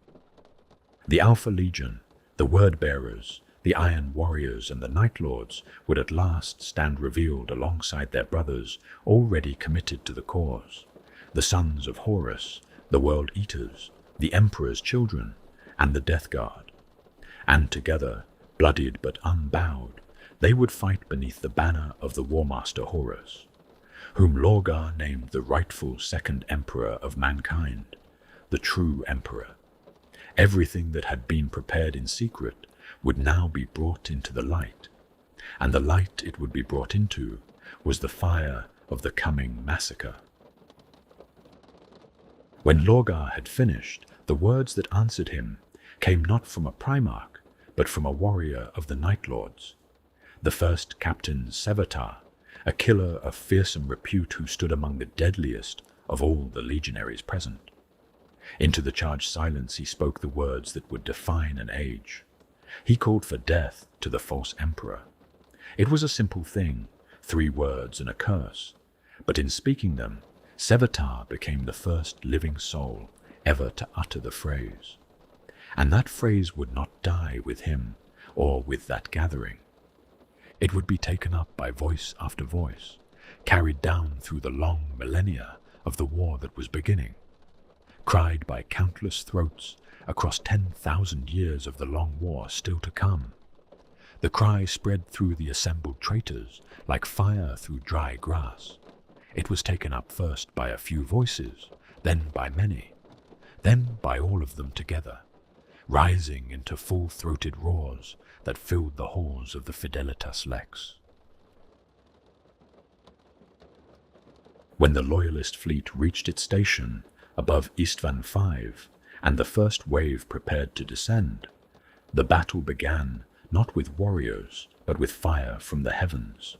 The Alpha Legion, the Word-Bearers, the Iron Warriors, and the Night Lords would at last stand revealed alongside their brothers already committed to the cause, the sons of Horus, the World Eaters, the Emperor's children, and the Death Guard. And together, bloodied but unbowed, they would fight beneath the banner of the Warmaster Horus, whom Lorgar named the rightful second Emperor of mankind, the true Emperor. Everything that had been prepared in secret would now be brought into the light, and the light it would be brought into was the fire of the coming massacre. When Lorgar had finished, the words that answered him came not from a Primarch, but from a warrior of the Night Lords, the first Captain Sevatar, a killer of fearsome repute who stood among the deadliest of all the legionaries present. Into the charged silence he spoke the words that would define an age. He called for death to the false emperor. It was a simple thing, 3 words and a curse, but in speaking them, Sevatar became the first living soul ever to utter the phrase. And that phrase would not die with him or with that gathering. It would be taken up by voice after voice, carried down through the long millennia of the war that was beginning, cried by countless throats across 10,000 years of the long war still to come. The cry spread through the assembled traitors like fire through dry grass. It was taken up first by a few voices, then by many, then by all of them together, rising into full-throated roars that filled the halls of the Fidelitas Lex. When the Loyalist fleet reached its station above Isstvan V, and the first wave prepared to descend, the battle began not with warriors, but with fire from the heavens.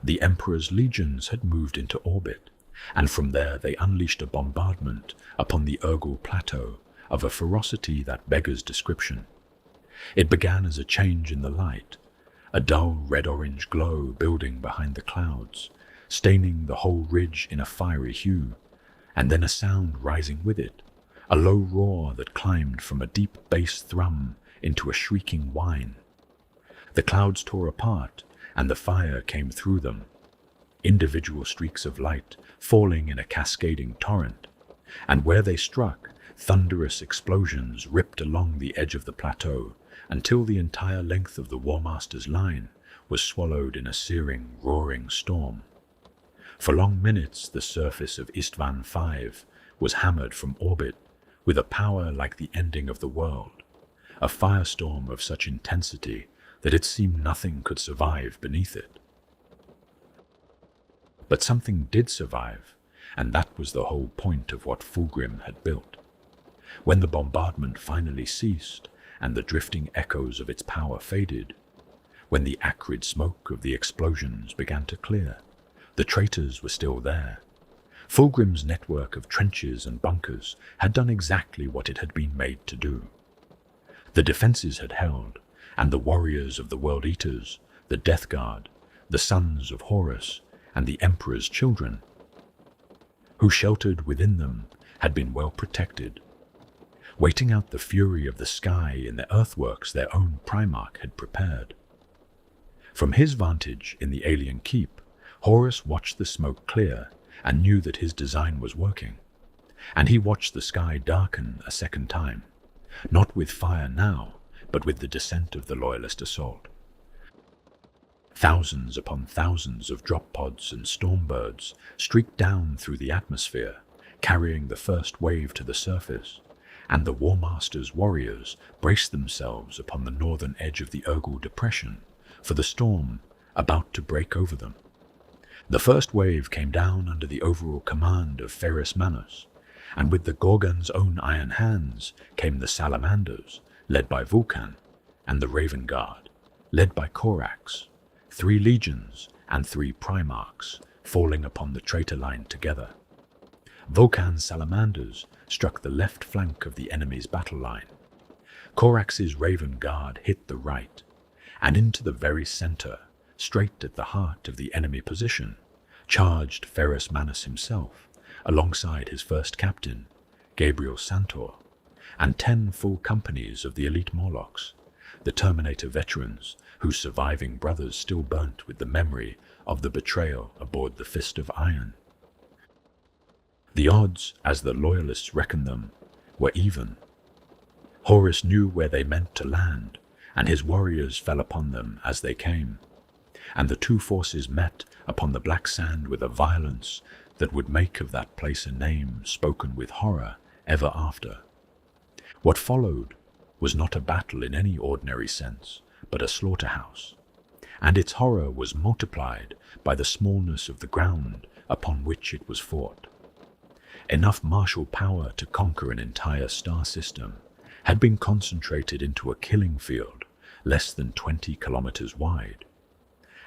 The Emperor's legions had moved into orbit, and from there they unleashed a bombardment upon the Urgal plateau of a ferocity that beggars description. It began as a change in the light, a dull red-orange glow building behind the clouds, staining the whole ridge in a fiery hue, and then a sound rising with it, a low roar that climbed from a deep bass thrum into a shrieking whine. The clouds tore apart, and the fire came through them, individual streaks of light falling in a cascading torrent, and where they struck, thunderous explosions ripped along the edge of the plateau until the entire length of the War Master's line was swallowed in a searing, roaring storm. For long minutes the surface of Isstvan V was hammered from orbit with a power like the ending of the world, a firestorm of such intensity that it seemed nothing could survive beneath it. But something did survive, and that was the whole point of what Fulgrim had built. When the bombardment finally ceased, and the drifting echoes of its power faded, when the acrid smoke of the explosions began to clear, the traitors were still there. Fulgrim's network of trenches and bunkers had done exactly what it had been made to do. The defenses had held, and the warriors of the World Eaters, the Death Guard, the sons of Horus, and the Emperor's children, who sheltered within them, had been well protected. Waiting out the fury of the sky in the earthworks their own Primarch had prepared. From his vantage in the alien keep, Horus watched the smoke clear and knew that his design was working. And he watched the sky darken a second time, not with fire now, but with the descent of the Loyalist assault. Thousands upon thousands of drop pods and stormbirds streaked down through the atmosphere, carrying the first wave to the surface, and the War Master's warriors braced themselves upon the northern edge of the Urgal depression for the storm about to break over them. The first wave came down under the overall command of Ferrus Manus, and with the Gorgon's own iron hands came the Salamanders, led by Vulcan, and the Raven Guard, led by Corax, 3 legions and 3 Primarchs falling upon the traitor line together. Vulcan's Salamanders struck the left flank of the enemy's battle line. Corax's Raven Guard hit the right, and into the very center, straight at the heart of the enemy position, charged Ferrus Manus himself, alongside his first captain, Gabriel Santor, and 10 full companies of the elite Morlocks, the Terminator veterans whose surviving brothers still burnt with the memory of the betrayal aboard the Fist of Iron. The odds, as the Loyalists reckoned them, were even. Horus knew where they meant to land, and his warriors fell upon them as they came, and the 2 forces met upon the black sand with a violence that would make of that place a name spoken with horror ever after. What followed was not a battle in any ordinary sense, but a slaughterhouse, and its horror was multiplied by the smallness of the ground upon which it was fought. Enough martial power to conquer an entire star system had been concentrated into a killing field less than 20 kilometers wide,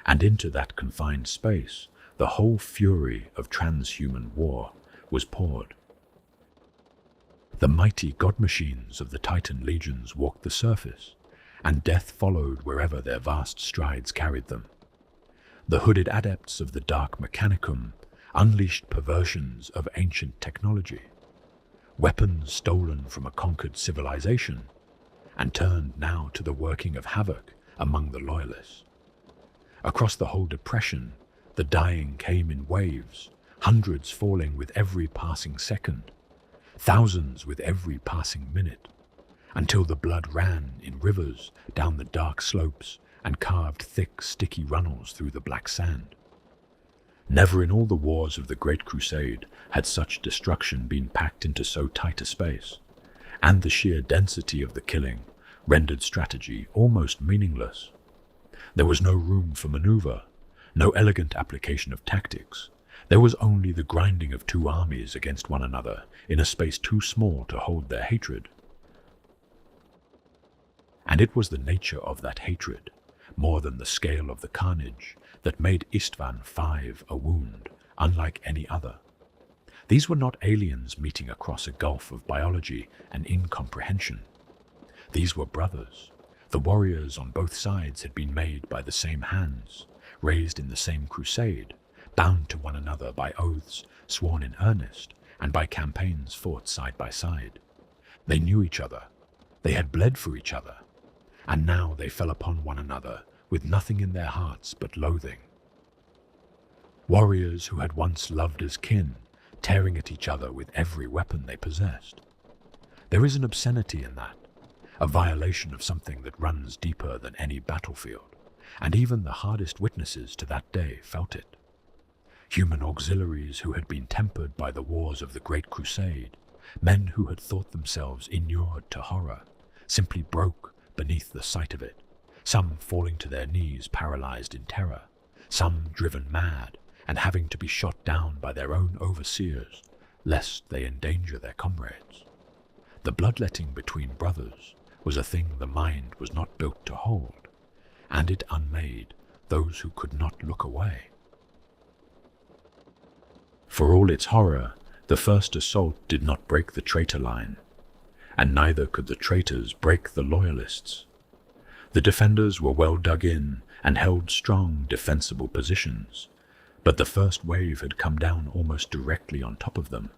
and into that confined space the whole fury of transhuman war was poured. The mighty god machines of the Titan legions walked the surface, and death followed wherever their vast strides carried them. The hooded adepts of the Dark Mechanicum unleashed perversions of ancient technology, weapons stolen from a conquered civilization, and turned now to the working of havoc among the Loyalists. Across the whole depression, the dying came in waves, hundreds falling with every passing second, thousands with every passing minute, until the blood ran in rivers down the dark slopes and carved thick, sticky runnels through the black sand. Never in all the wars of the Great Crusade had such destruction been packed into so tight a space, and the sheer density of the killing rendered strategy almost meaningless. There was no room for maneuver, no elegant application of tactics. There was only the grinding of 2 armies against one another in a space too small to hold their hatred. And it was the nature of that hatred, more than the scale of the carnage that made Isstvan 5 a wound, unlike any other. These were not aliens meeting across a gulf of biology and incomprehension. These were brothers. The warriors on both sides had been made by the same hands, raised in the same crusade, bound to one another by oaths sworn in earnest and by campaigns fought side by side. They knew each other. They had bled for each other. And now they fell upon one another with nothing in their hearts but loathing. Warriors who had once loved as kin, tearing at each other with every weapon they possessed. There is an obscenity in that, a violation of something that runs deeper than any battlefield, and even the hardest witnesses to that day felt it. Human auxiliaries who had been tempered by the wars of the Great Crusade, men who had thought themselves inured to horror, simply broke beneath the sight of it, some falling to their knees paralyzed in terror, some driven mad and having to be shot down by their own overseers, lest they endanger their comrades. The bloodletting between brothers was a thing the mind was not built to hold, and it unmade those who could not look away. For all its horror, the first assault did not break the traitor line, and neither could the traitors break the loyalists. The defenders were well dug in and held strong, defensible positions, but the first wave had come down almost directly on top of them,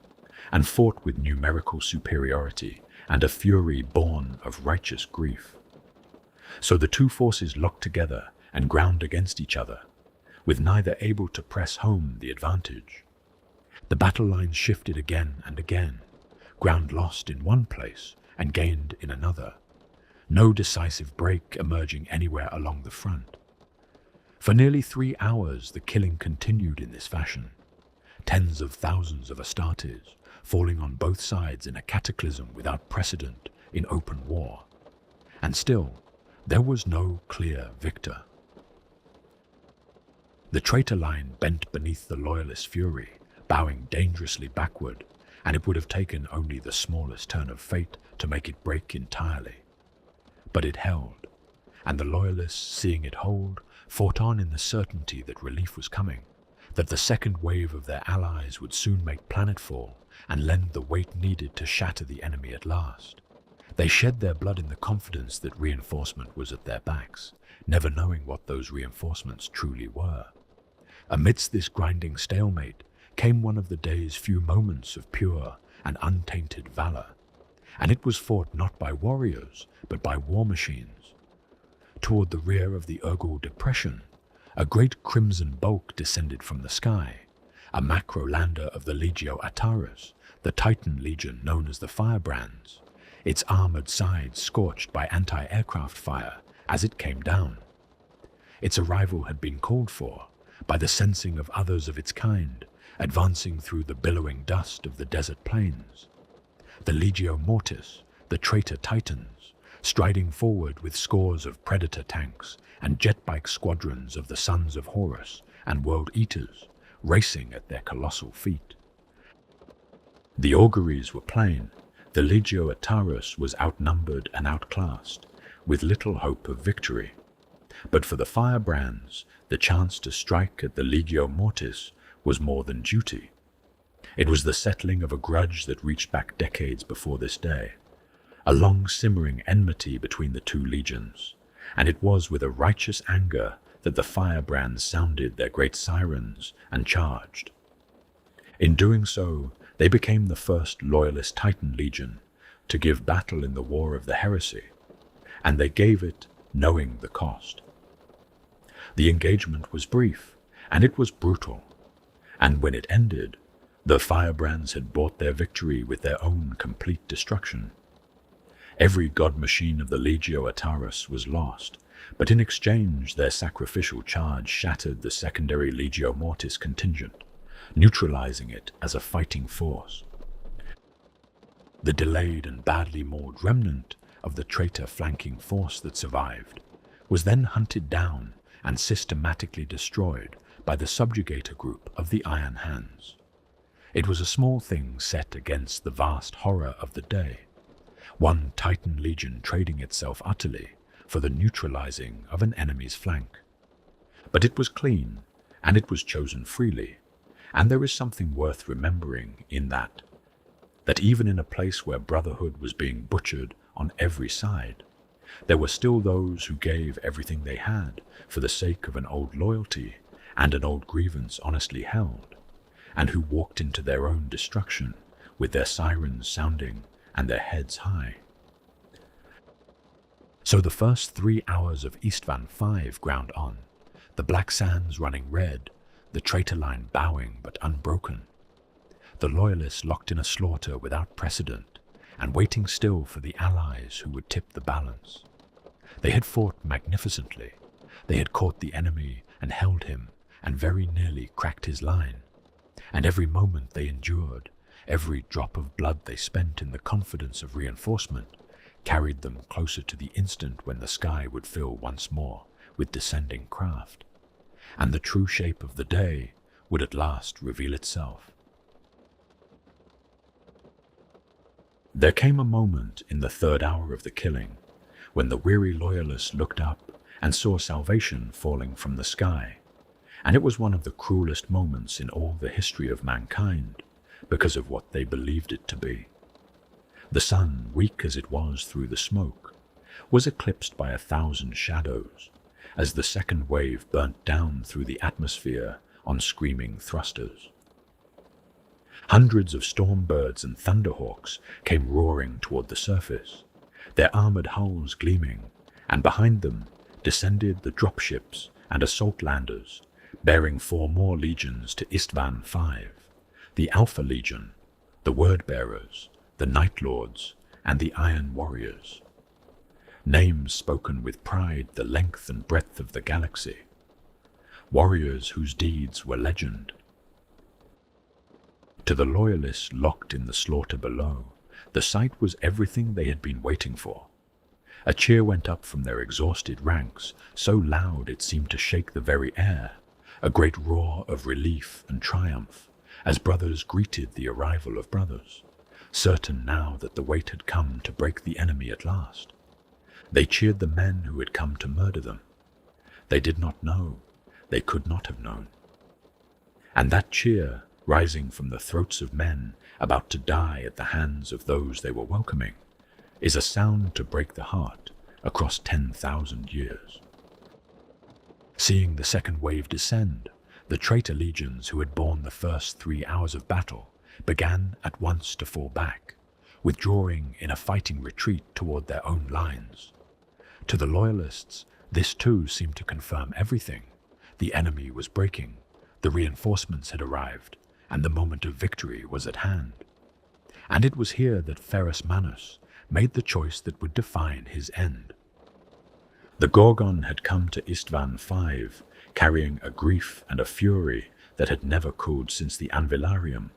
and fought with numerical superiority and a fury born of righteous grief. So the two forces locked together and ground against each other, with neither able to press home the advantage. The battle lines shifted again and again, ground lost in one place and gained in another, no decisive break emerging anywhere along the front. For nearly 3 hours the killing continued in this fashion, tens of thousands of Astartes falling on both sides in a cataclysm without precedent in open war. And still, there was no clear victor. The traitor line bent beneath the loyalist fury, bowing dangerously backward, and it would have taken only the smallest turn of fate to make it break entirely. But it held, and the loyalists, seeing it hold, fought on in the certainty that relief was coming, that the second wave of their allies would soon make planetfall and lend the weight needed to shatter the enemy at last. They shed their blood in the confidence that reinforcement was at their backs, never knowing what those reinforcements truly were. Amidst this grinding stalemate came one of the day's few moments of pure and untainted valor, and it was fought not by warriors, but by war machines. Toward the rear of the Urgal Depression, a great crimson bulk descended from the sky, a macro-lander of the Legio Atarus, the Titan Legion known as the Firebrands, its armored sides scorched by anti-aircraft fire as it came down. Its arrival had been called for by the sensing of others of its kind, advancing through the billowing dust of the desert plains. The Legio Mortis, the traitor Titans, striding forward with scores of Predator tanks and jetbike squadrons of the Sons of Horus and World Eaters, racing at their colossal feet. The auguries were plain. The Legio Atarus was outnumbered and outclassed, with little hope of victory. But for the Firebrands, the chance to strike at the Legio Mortis was more than duty. It was the settling of a grudge that reached back decades before this day, a long-simmering enmity between the two legions, and it was with a righteous anger that the Firebrands sounded their great sirens and charged. In doing so, they became the first loyalist Titan Legion to give battle in the War of the Heresy, and they gave it knowing the cost. The engagement was brief, and it was brutal, and when it ended, the Firebrands had bought their victory with their own complete destruction. Every god machine of the Legio Atarus was lost, but in exchange their sacrificial charge shattered the secondary Legio Mortis contingent, neutralizing it as a fighting force. The delayed and badly mauled remnant of the traitor flanking force that survived was then hunted down and systematically destroyed by the subjugator group of the Iron Hands. It was a small thing set against the vast horror of the day, one Titan Legion trading itself utterly for the neutralizing of an enemy's flank. But it was clean, and it was chosen freely, and there is something worth remembering in that even in a place where brotherhood was being butchered on every side, there were still those who gave everything they had for the sake of an old loyalty and an old grievance honestly held, and who walked into their own destruction with their sirens sounding and their heads high. So the first 3 hours of Isstvan 5 ground on, the black sands running red, the traitor line bowing but unbroken. The loyalists locked in a slaughter without precedent, and waiting still for the allies who would tip the balance. They had fought magnificently. They had caught the enemy and held him, and very nearly cracked his line. And every moment they endured, every drop of blood they spent in the confidence of reinforcement, carried them closer to the instant when the sky would fill once more with descending craft, and the true shape of the day would at last reveal itself. There came a moment in the 3rd hour of the killing when the weary loyalists looked up and saw salvation falling from the sky, and it was one of the cruelest moments in all the history of mankind because of what they believed it to be. The sun, weak as it was through the smoke, was eclipsed by 1,000 shadows as the second wave burnt down through the atmosphere on screaming thrusters. Hundreds of storm birds and thunderhawks came roaring toward the surface, their armored hulls gleaming, and behind them descended the dropships and assault landers, bearing 4 more legions to Isstvan 5, the Alpha Legion, the Word-bearers, the Night Lords, and the Iron Warriors. Names spoken with pride the length and breadth of the galaxy. Warriors whose deeds were legend. To the loyalists locked in the slaughter below, the sight was everything they had been waiting for. A cheer went up from their exhausted ranks, so loud it seemed to shake the very air, a great roar of relief and triumph, as brothers greeted the arrival of brothers, certain now that the wait had come to break the enemy at last. They cheered the men who had come to murder them. They did not know, they could not have known. And that cheer, rising from the throats of men about to die at the hands of those they were welcoming, is a sound to break the heart across 10,000 years. Seeing the second wave descend, the traitor legions who had borne the first 3 hours of battle began at once to fall back, withdrawing in a fighting retreat toward their own lines. To the loyalists, this too seemed to confirm everything. The enemy was breaking, the reinforcements had arrived, and the moment of victory was at hand. And it was here that Ferrus Manus made the choice that would define his end. The Gorgon had come to Isstvan 5, carrying a grief and a fury that had never cooled since the Anvilarium,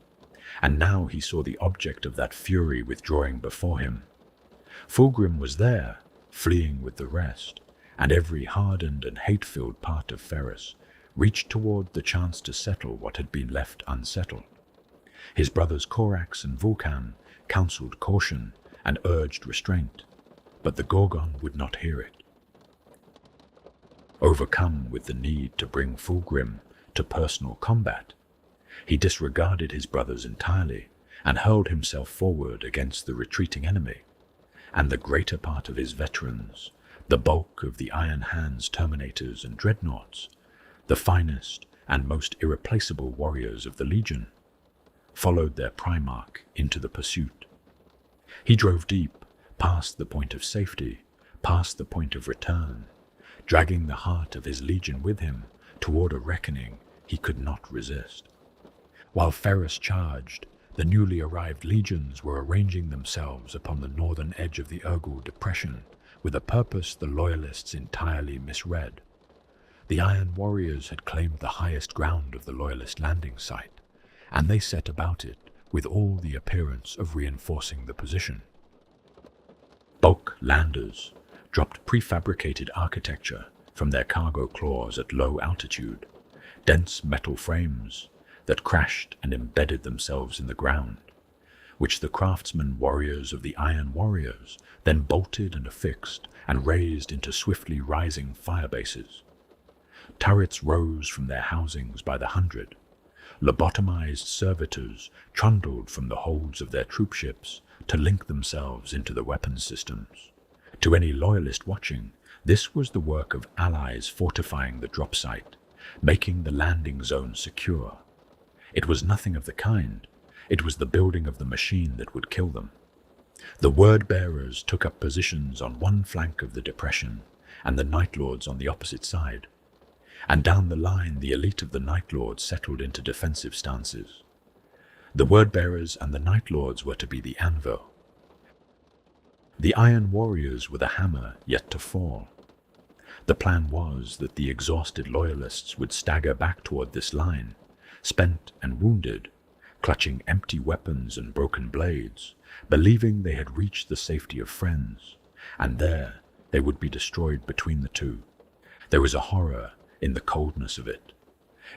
and now he saw the object of that fury withdrawing before him. Fulgrim was there, fleeing with the rest, and every hardened and hate-filled part of Ferrus reached toward the chance to settle what had been left unsettled. His brothers Corax and Vulcan counseled caution and urged restraint, but the Gorgon would not hear it. Overcome with the need to bring Fulgrim to personal combat, he disregarded his brothers entirely and hurled himself forward against the retreating enemy, and the greater part of his veterans, the bulk of the Iron Hands Terminators and Dreadnoughts, the finest and most irreplaceable warriors of the Legion, followed their Primarch into the pursuit. He drove deep, past the point of safety, past the point of return, dragging the heart of his Legion with him toward a reckoning he could not resist. While Ferrus charged, the newly arrived legions were arranging themselves upon the northern edge of the Urgul Depression with a purpose the Loyalists entirely misread. The Iron Warriors had claimed the highest ground of the Loyalist landing site, and they set about it with all the appearance of reinforcing the position. Bulk landers dropped prefabricated architecture from their cargo claws at low altitude, dense metal frames that crashed and embedded themselves in the ground, which the craftsman warriors of the Iron Warriors then bolted and affixed and raised into swiftly rising fire bases. Turrets rose from their housings by the hundred. Lobotomized servitors trundled from the holds of their troopships to link themselves into the weapons systems. To any loyalist watching, this was the work of allies fortifying the drop site, making the landing zone secure. It was nothing of the kind. It was the building of the machine that would kill them. The word-bearers took up positions on one flank of the depression, and the Night Lords on the opposite side. And down the line the elite of the Night Lords settled into defensive stances. The word-bearers and the Night Lords were to be the anvil. The Iron Warriors were the hammer yet to fall. The plan was that the exhausted loyalists would stagger back toward this line, spent and wounded, clutching empty weapons and broken blades, believing they had reached the safety of friends, and there they would be destroyed between the two. There was a horror in the coldness of it,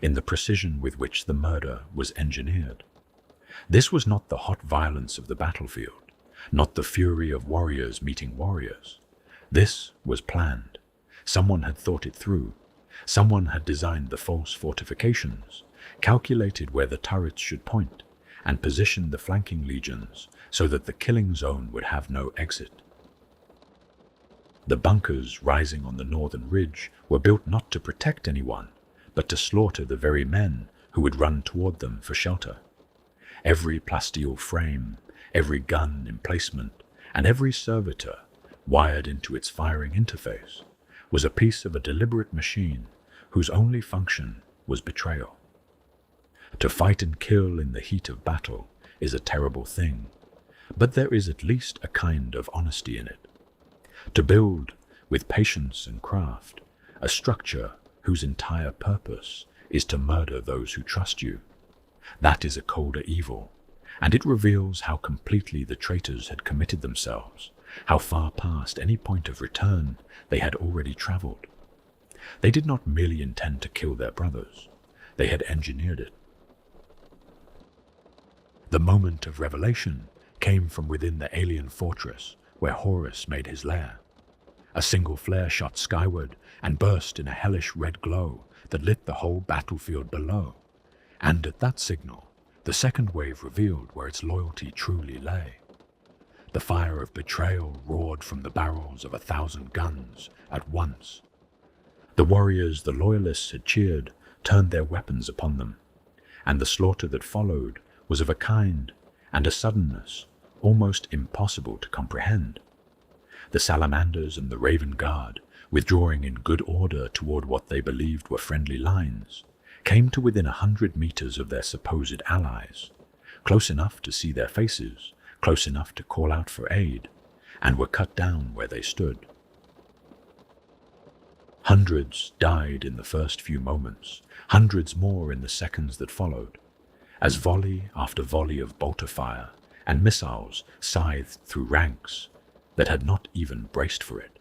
in the precision with which the murder was engineered. This was not the hot violence of the battlefield, not the fury of warriors meeting warriors. This was planned. Someone had thought it through. Someone had designed the false fortifications, calculated where the turrets should point, and positioned the flanking legions so that the killing zone would have no exit. The bunkers rising on the northern ridge were built not to protect anyone, but to slaughter the very men who would run toward them for shelter. Every plasteel frame, every gun emplacement, and every servitor wired into its firing interface was a piece of a deliberate machine whose only function was betrayal. To fight and kill in the heat of battle is a terrible thing, but there is at least a kind of honesty in it. To build, with patience and craft, a structure whose entire purpose is to murder those who trust you, that is a colder evil, and it reveals how completely the traitors had committed themselves, how far past any point of return they had already traveled. They did not merely intend to kill their brothers, they had engineered it. The moment of revelation came from within the alien fortress where Horus made his lair. A single flare shot skyward and burst in a hellish red glow that lit the whole battlefield below, and at that signal, the second wave revealed where its loyalty truly lay. The fire of betrayal roared from the barrels of 1,000 guns at once. The warriors the loyalists had cheered turned their weapons upon them, and the slaughter that followed was of a kind and a suddenness almost impossible to comprehend. The Salamanders and the Raven Guard, withdrawing in good order toward what they believed were friendly lines, came to within 100 meters of their supposed allies, close enough to see their faces, close enough to call out for aid, and were cut down where they stood. Hundreds died in the first few moments, hundreds more in the seconds that followed, as volley after volley of bolter fire and missiles scythed through ranks that had not even braced for it.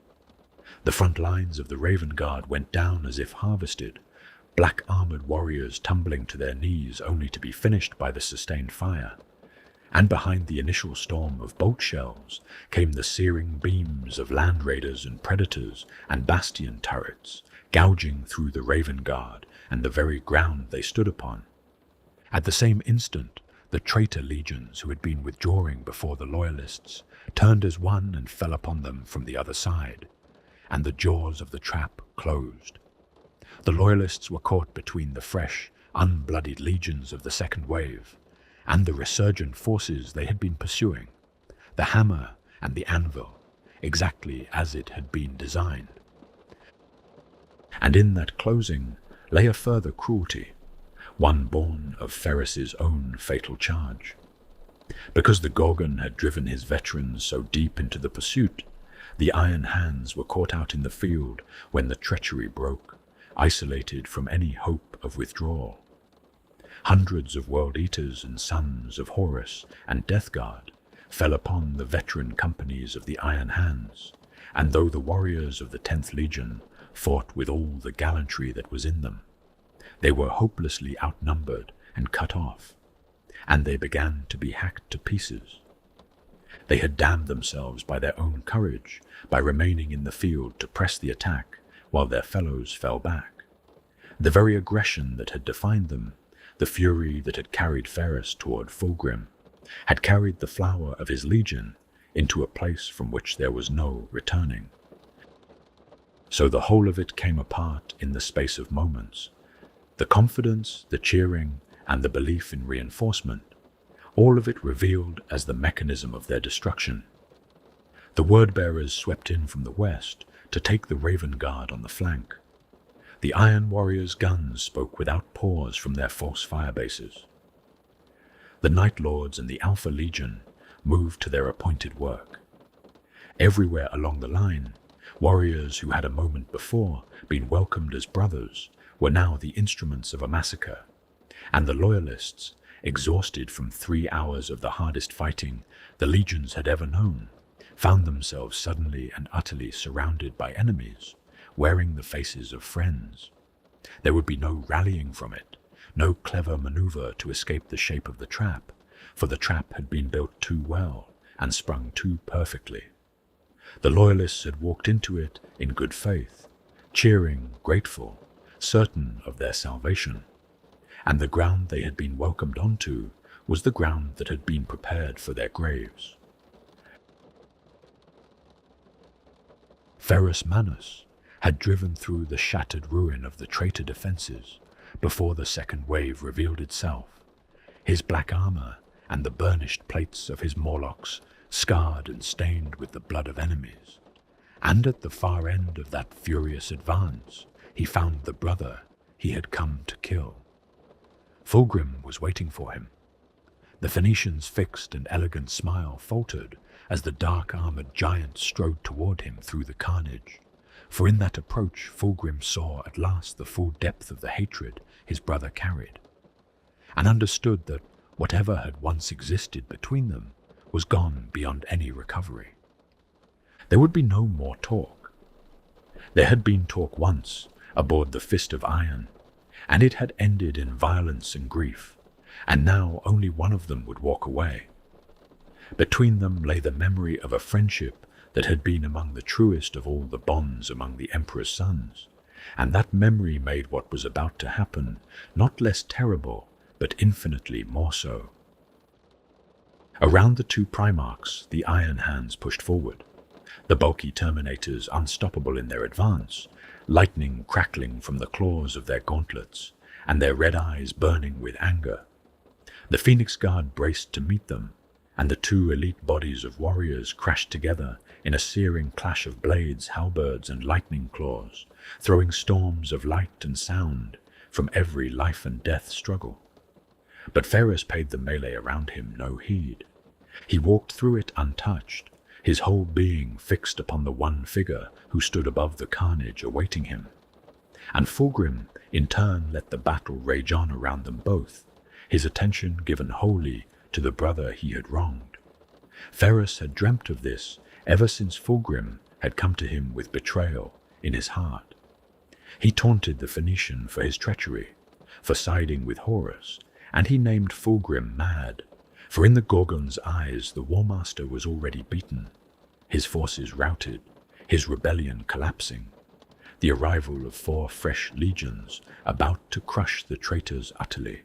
The front lines of the Raven Guard went down as if harvested, black-armored warriors tumbling to their knees only to be finished by the sustained fire. And behind the initial storm of bolt shells came the searing beams of land raiders and predators and bastion turrets, gouging through the Raven Guard and the very ground they stood upon. At the same instant, the traitor legions who had been withdrawing before the loyalists turned as one and fell upon them from the other side, and the jaws of the trap closed. The loyalists were caught between the fresh, unbloodied legions of the second wave and the resurgent forces they had been pursuing, the hammer and the anvil, exactly as it had been designed. And in that closing lay a further cruelty, one born of Ferris's own fatal charge. Because the Gorgon had driven his veterans so deep into the pursuit, the Iron Hands were caught out in the field when the treachery broke, isolated from any hope of withdrawal. Hundreds of World Eaters and sons of Horus and Death Guard fell upon the veteran companies of the Iron Hands, and though the warriors of the 10th Legion fought with all the gallantry that was in them, they were hopelessly outnumbered and cut off, and they began to be hacked to pieces. They had damned themselves by their own courage, by remaining in the field to press the attack while their fellows fell back. The very aggression that had defined them, the fury that had carried Ferrus toward Fulgrim, had carried the flower of his legion into a place from which there was no returning. So the whole of it came apart in the space of moments. The confidence, the cheering, and the belief in reinforcement, all of it revealed as the mechanism of their destruction. The word-bearers swept in from the west to take the Raven Guard on the flank. The Iron Warriors' guns spoke without pause from their false firebases. The Night Lords and the Alpha Legion moved to their appointed work. Everywhere along the line, warriors who had a moment before been welcomed as brothers were now the instruments of a massacre, and the Loyalists, exhausted from 3 hours of the hardest fighting the legions had ever known, found themselves suddenly and utterly surrounded by enemies, wearing the faces of friends. There would be no rallying from it, no clever maneuver to escape the shape of the trap, for the trap had been built too well and sprung too perfectly. The Loyalists had walked into it in good faith, cheering, grateful, certain of their salvation, and the ground they had been welcomed onto was the ground that had been prepared for their graves. Ferrus Manus had driven through the shattered ruin of the traitor defences before the second wave revealed itself, his black armour and the burnished plates of his Morlocks scarred and stained with the blood of enemies. And at the far end of that furious advance, he found the brother he had come to kill. Fulgrim was waiting for him. The Phoenician's fixed and elegant smile faltered as the dark-armoured giant strode toward him through the carnage, for in that approach Fulgrim saw at last the full depth of the hatred his brother carried, and understood that whatever had once existed between them was gone beyond any recovery. There would be no more talk. There had been talk once aboard the Fist of Iron, and it had ended in violence and grief, and now only one of them would walk away. Between them lay the memory of a friendship that had been among the truest of all the bonds among the Emperor's sons, and that memory made what was about to happen not less terrible, but infinitely more so. Around the two Primarchs, the Iron Hands pushed forward, the bulky Terminators unstoppable in their advance, lightning crackling from the claws of their gauntlets, and their red eyes burning with anger. The Phoenix Guard braced to meet them, and the two elite bodies of warriors crashed together in a searing clash of blades, halberds, and lightning claws, throwing storms of light and sound from every life and death struggle. But Ferrus paid the melee around him no heed. He walked through it untouched, his whole being fixed upon the one figure who stood above the carnage awaiting him. And Fulgrim, in turn, let the battle rage on around them both, his attention given wholly to the brother he had wronged. Ferrus had dreamt of this ever since Fulgrim had come to him with betrayal in his heart. He taunted the Phoenician for his treachery, for siding with Horus, and he named Fulgrim mad, for in the Gorgon's eyes the Warmaster was already beaten, his forces routed, his rebellion collapsing, the arrival of 4 fresh legions about to crush the traitors utterly.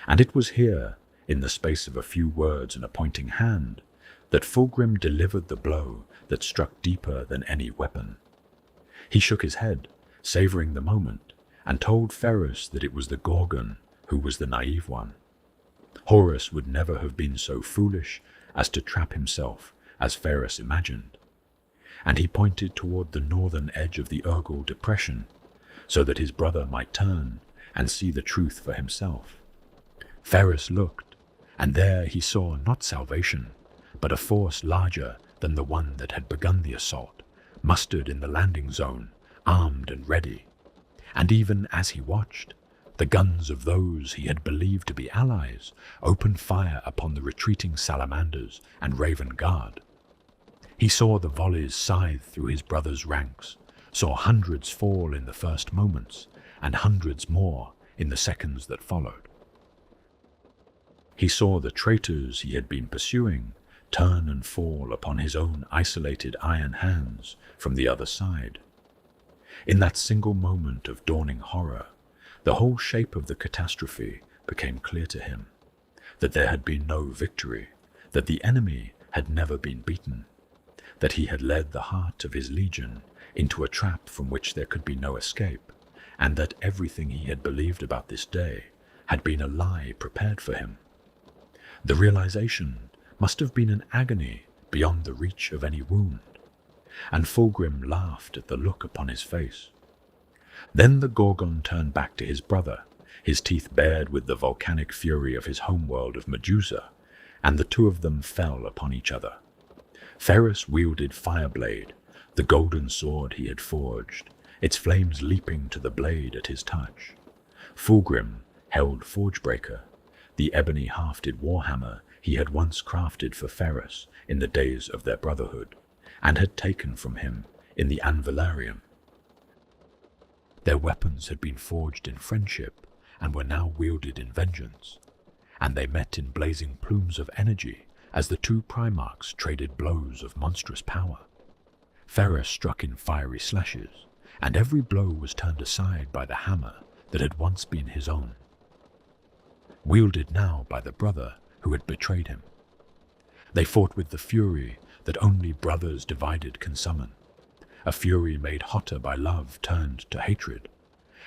And it was here, in the space of a few words and a pointing hand, that Fulgrim delivered the blow that struck deeper than any weapon. He shook his head, savouring the moment, and told Ferrus that it was the Gorgon who was the naive one. Horus would never have been so foolish as to trap himself as Ferrus imagined, and he pointed toward the northern edge of the Urgal depression, so that his brother might turn and see the truth for himself. Ferrus looked, and there he saw not salvation, but a force larger than the one that had begun the assault, mustered in the landing zone, armed and ready. And even as he watched, the guns of those he had believed to be allies opened fire upon the retreating Salamanders and Raven Guard. He saw the volleys scythe through his brother's ranks, saw hundreds fall in the first moments, and hundreds more in the seconds that followed. He saw the traitors he had been pursuing turn and fall upon his own isolated iron hands from the other side. In that single moment of dawning horror, the whole shape of the catastrophe became clear to him, that there had been no victory, that the enemy had never been beaten, that he had led the heart of his legion into a trap from which there could be no escape, and that everything he had believed about this day had been a lie prepared for him. The realization must have been an agony beyond the reach of any wound, and Fulgrim laughed at the look upon his face. Then the Gorgon turned back to his brother, his teeth bared with the volcanic fury of his homeworld of Medusa, and the two of them fell upon each other. Ferrus wielded Fireblade, the golden sword he had forged, its flames leaping to the blade at his touch. Fulgrim held Forgebreaker, the ebony-hafted warhammer he had once crafted for Ferrus in the days of their brotherhood, and had taken from him in the Anvilarium. Their weapons had been forged in friendship, and were now wielded in vengeance, and they met in blazing plumes of energy as the two Primarchs traded blows of monstrous power. Ferrus struck in fiery slashes, and every blow was turned aside by the hammer that had once been his own, wielded now by the brother who had betrayed him. They fought with the fury that only brothers divided can summon, a fury made hotter by love turned to hatred,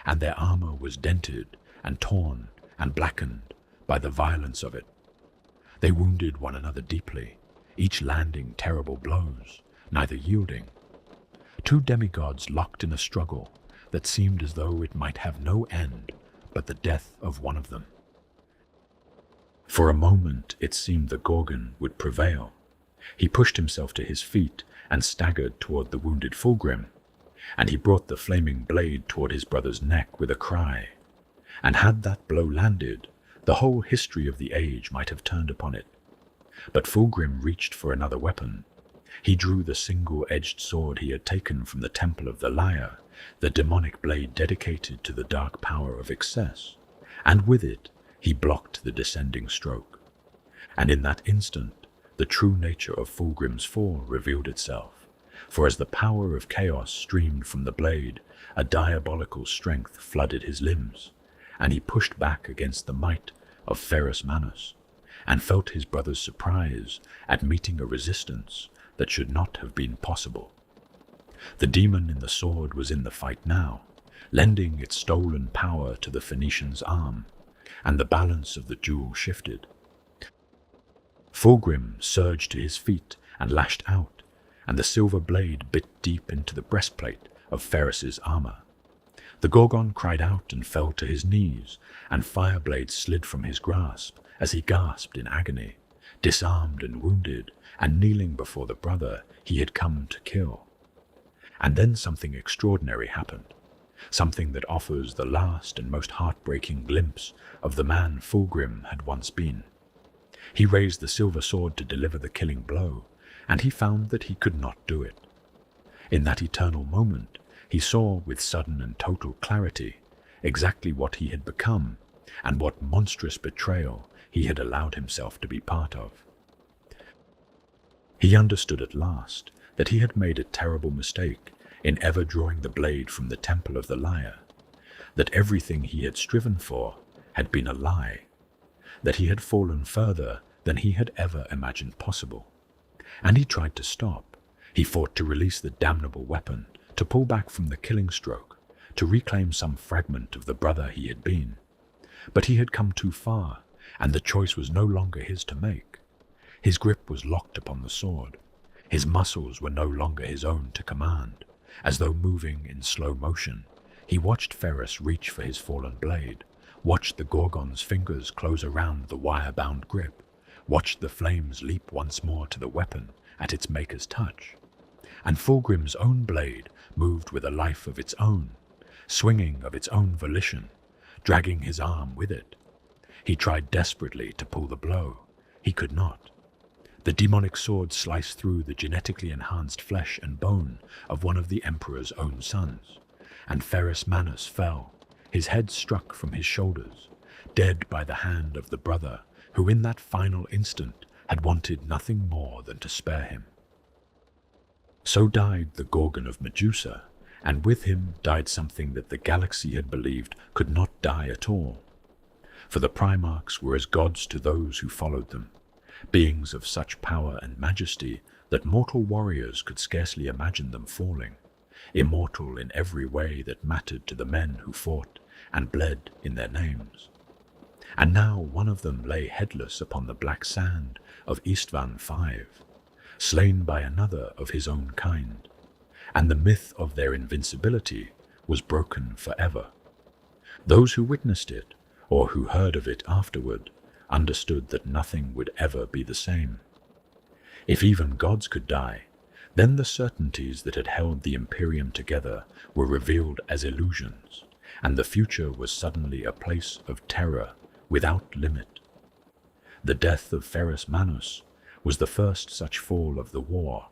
and their armor was dented and torn and blackened by the violence of it. They wounded one another deeply, each landing terrible blows, neither yielding. Two demigods locked in a struggle that seemed as though it might have no end but the death of one of them. For a moment it seemed the Gorgon would prevail. He pushed himself to his feet and staggered toward the wounded Fulgrim, and he brought the flaming blade toward his brother's neck with a cry. And had that blow landed, the whole history of the age might have turned upon it. But Fulgrim reached for another weapon. He drew the single-edged sword he had taken from the Temple of the Lyre, the demonic blade dedicated to the dark power of excess, and with it he blocked the descending stroke. And in that instant, the true nature of Fulgrim's fall revealed itself, for as the power of chaos streamed from the blade, a diabolical strength flooded his limbs, and he pushed back against the might of Ferrus Manus, and felt his brother's surprise at meeting a resistance that should not have been possible. The demon in the sword was in the fight now, lending its stolen power to the Phoenician's arm, and the balance of the duel shifted. Fulgrim surged to his feet and lashed out, and the silver blade bit deep into the breastplate of Ferrus's armor. The Gorgon cried out and fell to his knees, and Fireblade slid from his grasp as he gasped in agony, disarmed and wounded, and kneeling before the brother he had come to kill. And then something extraordinary happened, something that offers the last and most heartbreaking glimpse of the man Fulgrim had once been. He raised the silver sword to deliver the killing blow, and he found that he could not do it. In that eternal moment, he saw with sudden and total clarity exactly what he had become, and what monstrous betrayal he had allowed himself to be part of. He understood at last that he had made a terrible mistake in ever drawing the blade from the Temple of the Lyre, that everything he had striven for had been a lie, that he had fallen further than he had ever imagined possible. And he tried to stop. He fought to release the damnable weapon, to pull back from the killing stroke, to reclaim some fragment of the brother he had been. But he had come too far, and the choice was no longer his to make. His grip was locked upon the sword. His muscles were no longer his own to command. As though moving in slow motion, he watched Ferrus reach for his fallen blade, watched the Gorgon's fingers close around the wire-bound grip, watched the flames leap once more to the weapon at its maker's touch. And Fulgrim's own blade moved with a life of its own, swinging of its own volition, dragging his arm with it. He tried desperately to pull the blow. He could not. The demonic sword sliced through the genetically enhanced flesh and bone of one of the Emperor's own sons, and Ferrus Manus fell, his head struck from his shoulders, dead by the hand of the brother who in that final instant had wanted nothing more than to spare him. So died the Gorgon of Medusa, and with him died something that the galaxy had believed could not die at all. For the Primarchs were as gods to those who followed them, beings of such power and majesty that mortal warriors could scarcely imagine them falling, immortal in every way that mattered to the men who fought and bled in their names. And now one of them lay headless upon the black sand of Isstvan 5, slain by another of his own kind, and the myth of their invincibility was broken forever. Those who witnessed it, or who heard of it afterward, understood that nothing would ever be the same. If even gods could die, then the certainties that had held the Imperium together were revealed as illusions, and the future was suddenly a place of terror without limit. The death of Ferrus Manus was the first such fall of the war,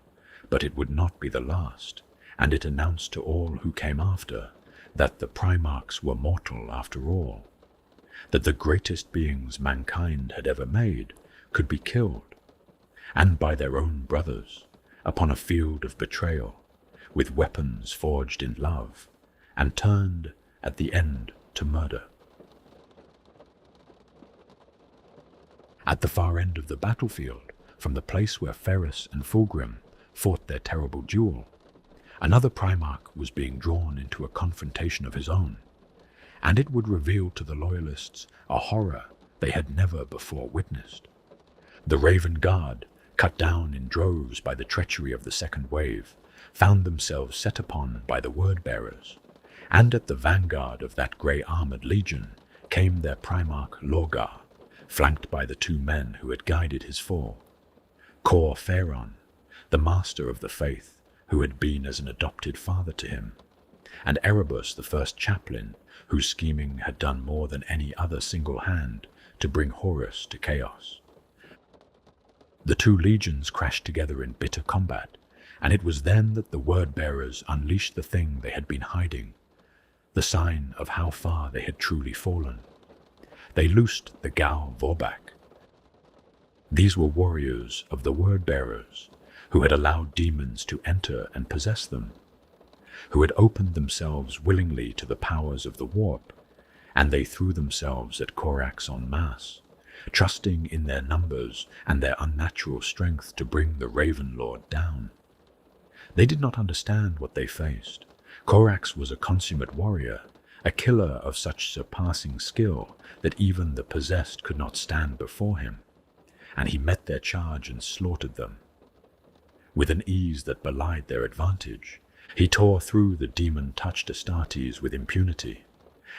but it would not be the last, and it announced to all who came after that the Primarchs were mortal after all, that the greatest beings mankind had ever made could be killed, and by their own brothers, upon a field of betrayal, with weapons forged in love, and turned at the end to murder. At the far end of the battlefield, from the place where Ferrus and Fulgrim fought their terrible duel, another Primarch was being drawn into a confrontation of his own, and it would reveal to the Loyalists a horror they had never before witnessed. The Raven Guard, cut down in droves by the treachery of the second wave, found themselves set upon by the Word-bearers, and at the vanguard of that grey-armoured legion came their Primarch Lorgar, flanked by the two men who had guided his fall. Cor Phaeron, the master of the faith, who had been as an adopted father to him, and Erebus, the first chaplain, whose scheming had done more than any other single hand to bring Horus to chaos. The two legions crashed together in bitter combat, and it was then that the Word-bearers unleashed the thing they had been hiding, the sign of how far they had truly fallen. They loosed the Gal Vorbak. These were warriors of the Word-bearers, who had allowed demons to enter and possess them, who had opened themselves willingly to the powers of the warp, and they threw themselves at Corax en masse, trusting in their numbers and their unnatural strength to bring the Raven Lord down. They did not understand what they faced. Corax was a consummate warrior, a killer of such surpassing skill that even the possessed could not stand before him, and he met their charge and slaughtered them. With an ease that belied their advantage, he tore through the demon-touched Astartes with impunity,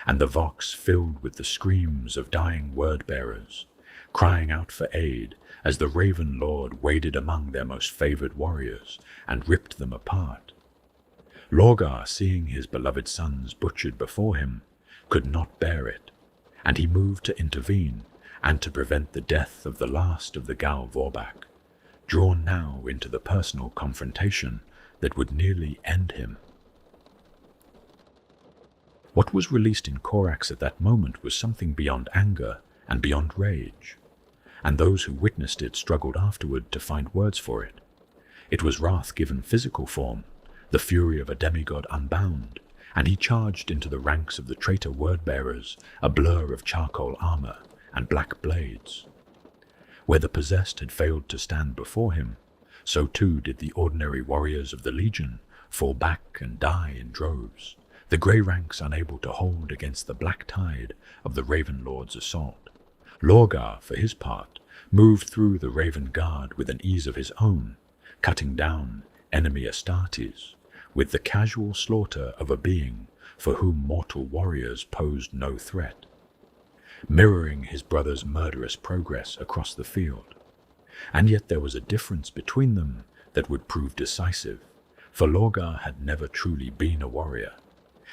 and the Vox filled with the screams of dying word-bearers, crying out for aid as the Raven Lord waded among their most favored warriors and ripped them apart. Lorgar, seeing his beloved sons butchered before him, could not bear it, and he moved to intervene and to prevent the death of the last of the Gal Vorbak, drawn now into the personal confrontation that would nearly end him. What was released in Corax at that moment was something beyond anger and beyond rage, and those who witnessed it struggled afterward to find words for it. It was wrath given physical form, the fury of a demigod unbound, and he charged into the ranks of the traitor word-bearers, a blur of charcoal armor and black blades. Where the possessed had failed to stand before him, so too did the ordinary warriors of the Legion fall back and die in droves, the grey ranks unable to hold against the black tide of the Raven Lord's assault. Lorgar, for his part, moved through the Raven Guard with an ease of his own, cutting down enemy Astartes, with the casual slaughter of a being for whom mortal warriors posed no threat, mirroring his brother's murderous progress across the field. And yet there was a difference between them that would prove decisive, for Lorgar had never truly been a warrior.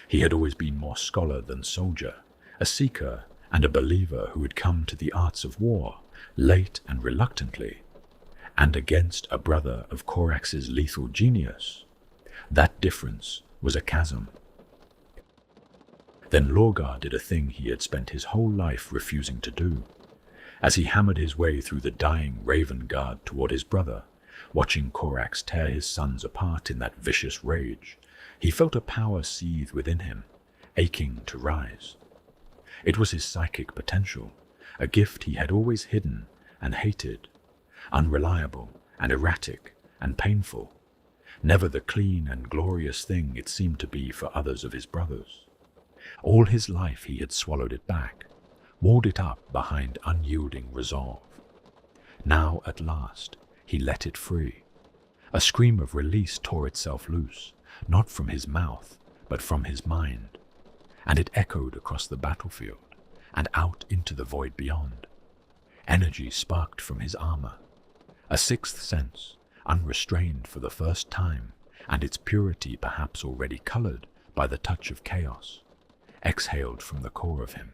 He had always been more scholar than soldier, a seeker and a believer who had come to the arts of war, late and reluctantly, and against a brother of Corax's lethal genius. That difference was a chasm. Then Lorgar did a thing he had spent his whole life refusing to do. As he hammered his way through the dying Raven Guard toward his brother, watching Korax tear his sons apart in that vicious rage, he felt a power seethe within him, aching to rise. It was his psychic potential, a gift he had always hidden and hated, unreliable and erratic and painful, never the clean and glorious thing it seemed to be for others of his brothers. All his life he had swallowed it back, walled it up behind unyielding resolve. Now, at last, he let it free. A scream of release tore itself loose, not from his mouth, but from his mind, and it echoed across the battlefield and out into the void beyond. Energy sparked from his armor, a sixth sense, unrestrained for the first time, and its purity perhaps already colored by the touch of chaos, exhaled from the core of him,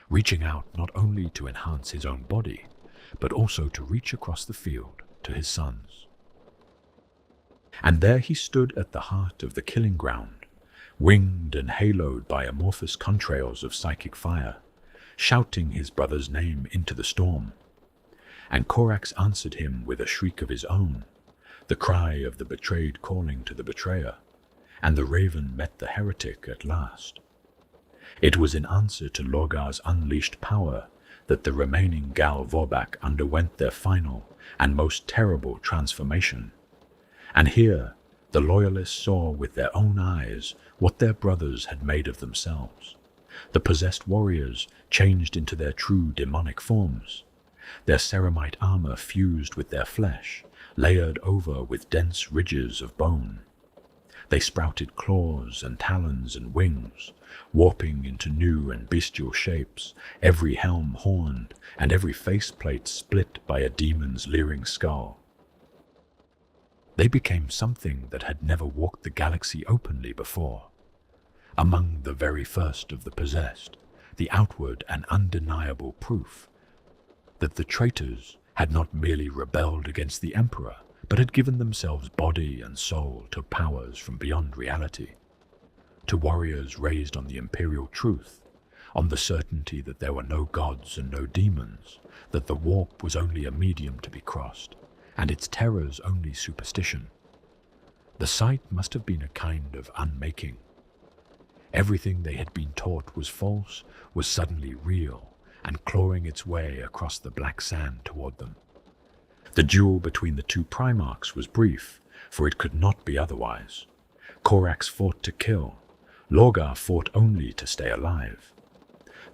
reaching out not only to enhance his own body, but also to reach across the field to his sons. And there he stood at the heart of the killing ground, winged and haloed by amorphous contrails of psychic fire, shouting his brother's name into the storm. And Korax answered him with a shriek of his own, the cry of the betrayed calling to the betrayer, and the raven met the heretic at last. It was in answer to Lorgar's unleashed power that the remaining Gal Vorbak underwent their final and most terrible transformation. And here the loyalists saw with their own eyes what their brothers had made of themselves. The possessed warriors changed into their true demonic forms, their ceramite armor fused with their flesh, layered over with dense ridges of bone. They sprouted claws and talons and wings, warping into new and bestial shapes, every helm horned and every faceplate split by a demon's leering skull. They became something that had never walked the galaxy openly before. Among the very first of the possessed, the outward and undeniable proof that the traitors had not merely rebelled against the Emperor, but had given themselves body and soul to powers from beyond reality, to warriors raised on the imperial truth, on the certainty that there were no gods and no demons, that the warp was only a medium to be crossed, and its terrors only superstition. The sight must have been a kind of unmaking. Everything they had been taught was false, was suddenly real, and clawing its way across the black sand toward them. The duel between the two Primarchs was brief, for it could not be otherwise. Korax fought to kill, Lorgar fought only to stay alive.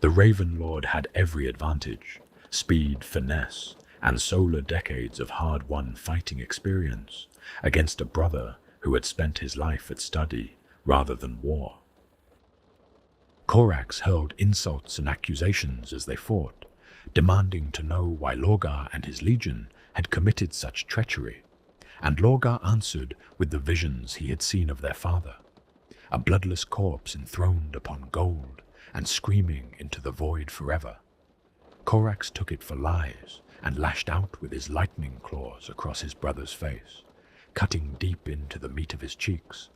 The Raven Lord had every advantage, speed, finesse, and solar decades of hard-won fighting experience, against a brother who had spent his life at study rather than war. Korax hurled insults and accusations as they fought, demanding to know why Lorgar and his legion had committed such treachery, and Lorgar answered with the visions he had seen of their father, a bloodless corpse enthroned upon gold and screaming into the void forever. Korax took it for lies and lashed out with his lightning claws across his brother's face, cutting deep into the meat of his cheeks,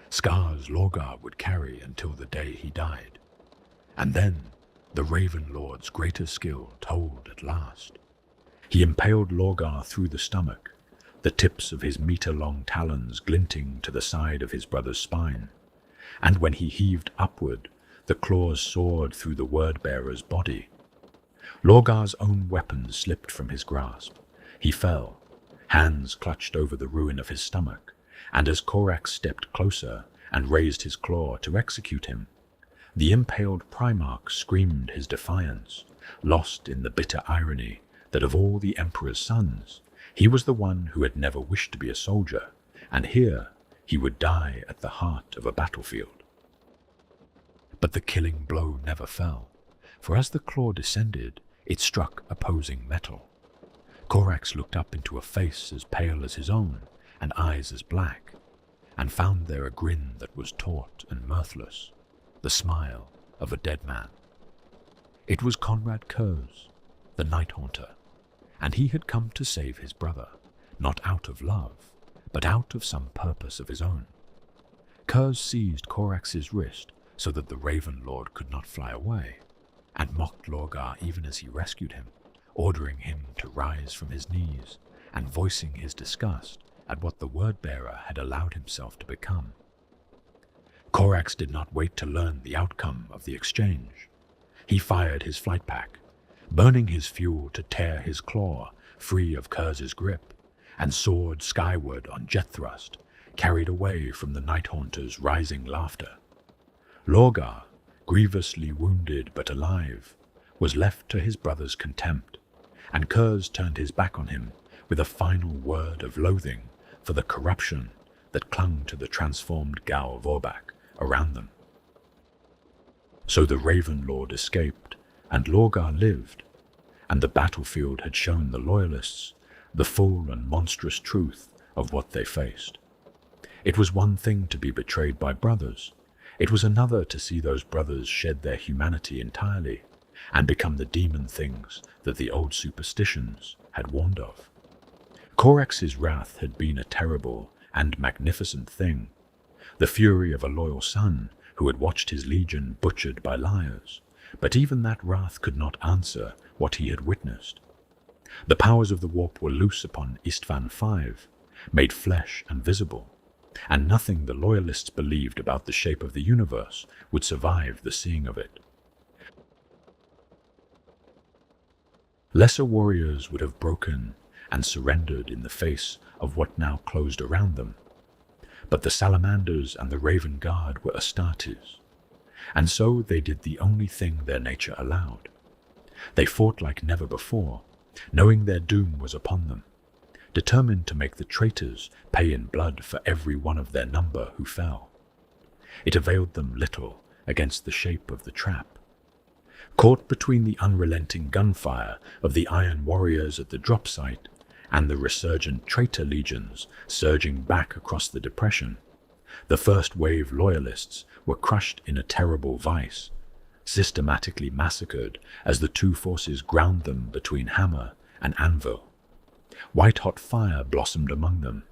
scars Lorgar would carry until the day he died. And then the Raven Lord's greater skill told at last. He impaled Lorgar through the stomach, the tips of his meter-long talons glinting to the side of his brother's spine, and when he heaved upward, the claws soared through the word-bearer's body. Lorgar's own weapon slipped from his grasp. He fell, hands clutched over the ruin of his stomach, and as Korax stepped closer and raised his claw to execute him, the impaled Primarch screamed his defiance, lost in the bitter irony that of all the Emperor's sons, he was the one who had never wished to be a soldier, and here he would die at the heart of a battlefield. But the killing blow never fell, for as the claw descended, it struck opposing metal. Korax looked up into a face as pale as his own, and eyes as black, and found there a grin that was taut and mirthless, the smile of a dead man. It was Conrad Kurz, the Night Haunter, and he had come to save his brother, not out of love, but out of some purpose of his own. Kurz seized Korax's wrist so that the Raven Lord could not fly away, and mocked Lorgar even as he rescued him, ordering him to rise from his knees and voicing his disgust at what the word-bearer had allowed himself to become. Corax did not wait to learn the outcome of the exchange. He fired his flight pack, burning his fuel to tear his claw free of Kurz's grip, and soared skyward on jet thrust, carried away from the Night Haunter's rising laughter. Lorgar, grievously wounded but alive, was left to his brother's contempt, and Kurz turned his back on him with a final word of loathing for the corruption that clung to the transformed Gau Vorbak around them. So the Raven Lord escaped, and Lorgar lived, and the battlefield had shown the Loyalists the full and monstrous truth of what they faced. It was one thing to be betrayed by brothers. It was another to see those brothers shed their humanity entirely and become the demon things that the old superstitions had warned of. Corax's wrath had been a terrible and magnificent thing, the fury of a loyal son who had watched his legion butchered by liars, but even that wrath could not answer what he had witnessed. The powers of the warp were loose upon Isstvan V, made flesh and visible, and nothing the Loyalists believed about the shape of the universe would survive the seeing of it. Lesser warriors would have broken and surrendered in the face of what now closed around them, but the Salamanders and the Raven Guard were Astartes, and so they did the only thing their nature allowed. They fought like never before, knowing their doom was upon them, determined to make the traitors pay in blood for every one of their number who fell. It availed them little against the shape of the trap. Caught between the unrelenting gunfire of the Iron Warriors at the drop site and the resurgent traitor legions surging back across the depression, the first wave Loyalists were crushed in a terrible vice, systematically massacred as the two forces ground them between hammer and anvil. White-hot fire blossomed among them,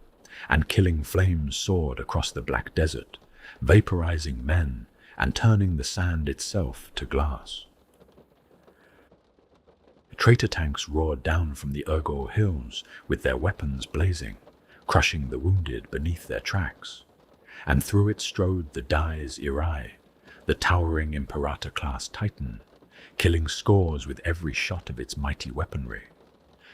and killing flames soared across the black desert, vaporizing men and turning the sand itself to glass. Traitor tanks roared down from the Urgor hills with their weapons blazing, crushing the wounded beneath their tracks, and through it strode the Dies Irae, the towering Imperator-class Titan, killing scores with every shot of its mighty weaponry,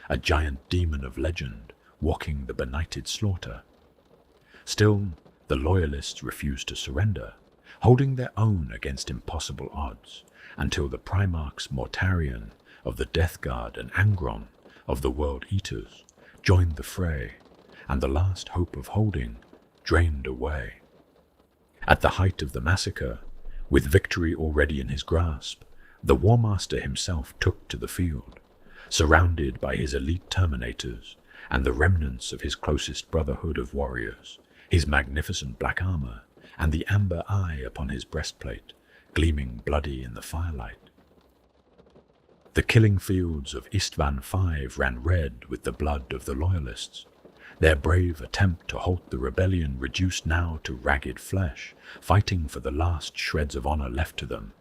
a giant demon of legend walking the benighted slaughter. Still, the Loyalists refused to surrender, holding their own against impossible odds, until the Primarchs Mortarion of the Death Guard and Angron of the World Eaters joined the fray, and the last hope of holding drained away. At the height of the massacre, with victory already in his grasp, the War Master himself took to the field, surrounded by his elite Terminators and the remnants of his closest brotherhood of warriors, his magnificent black armor, and the amber eye upon his breastplate, gleaming bloody in the firelight. The killing fields of Isstvan V ran red with the blood of the Loyalists, their brave attempt to halt the rebellion reduced now to ragged flesh, fighting for the last shreds of honor left to them.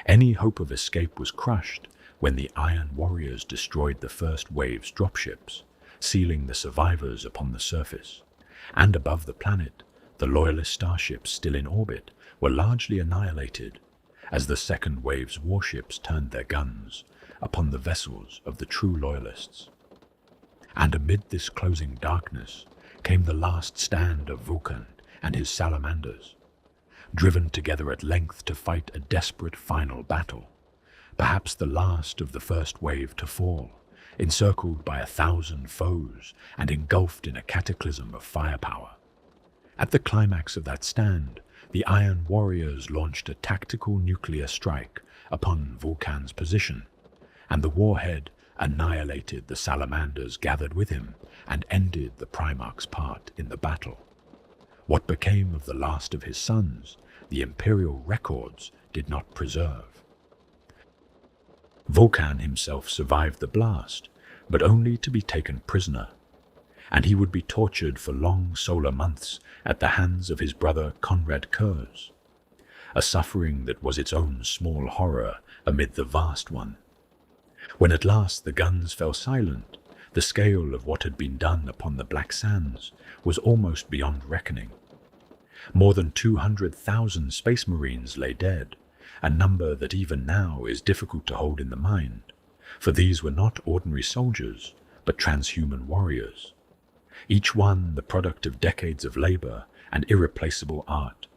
Any hope of escape was crushed when the Iron Warriors destroyed the first wave's dropships, sealing the survivors upon the surface, and above the planet, the Loyalist starships still in orbit were largely annihilated as the second wave's warships turned their guns upon the vessels of the true Loyalists. And amid this closing darkness came the last stand of Vulcan and his salamanders, driven together at length to fight a desperate final battle, perhaps the last of the first wave to fall, encircled by 1,000 foes and engulfed in a cataclysm of firepower. At the climax of that stand, the Iron Warriors launched a tactical nuclear strike upon Vulcan's position, and the warhead annihilated the salamanders gathered with him and ended the Primarch's part in the battle. What became of the last of his sons, the Imperial records did not preserve. Vulcan himself survived the blast, but only to be taken prisoner, and he would be tortured for long solar months at the hands of his brother Conrad Kurz, a suffering that was its own small horror amid the vast one. When at last the guns fell silent, the scale of what had been done upon the Black Sands was almost beyond reckoning. More than 200,000 Space Marines lay dead, a number that even now is difficult to hold in the mind, for these were not ordinary soldiers, but transhuman warriors, each one the product of decades of labor and irreplaceable art,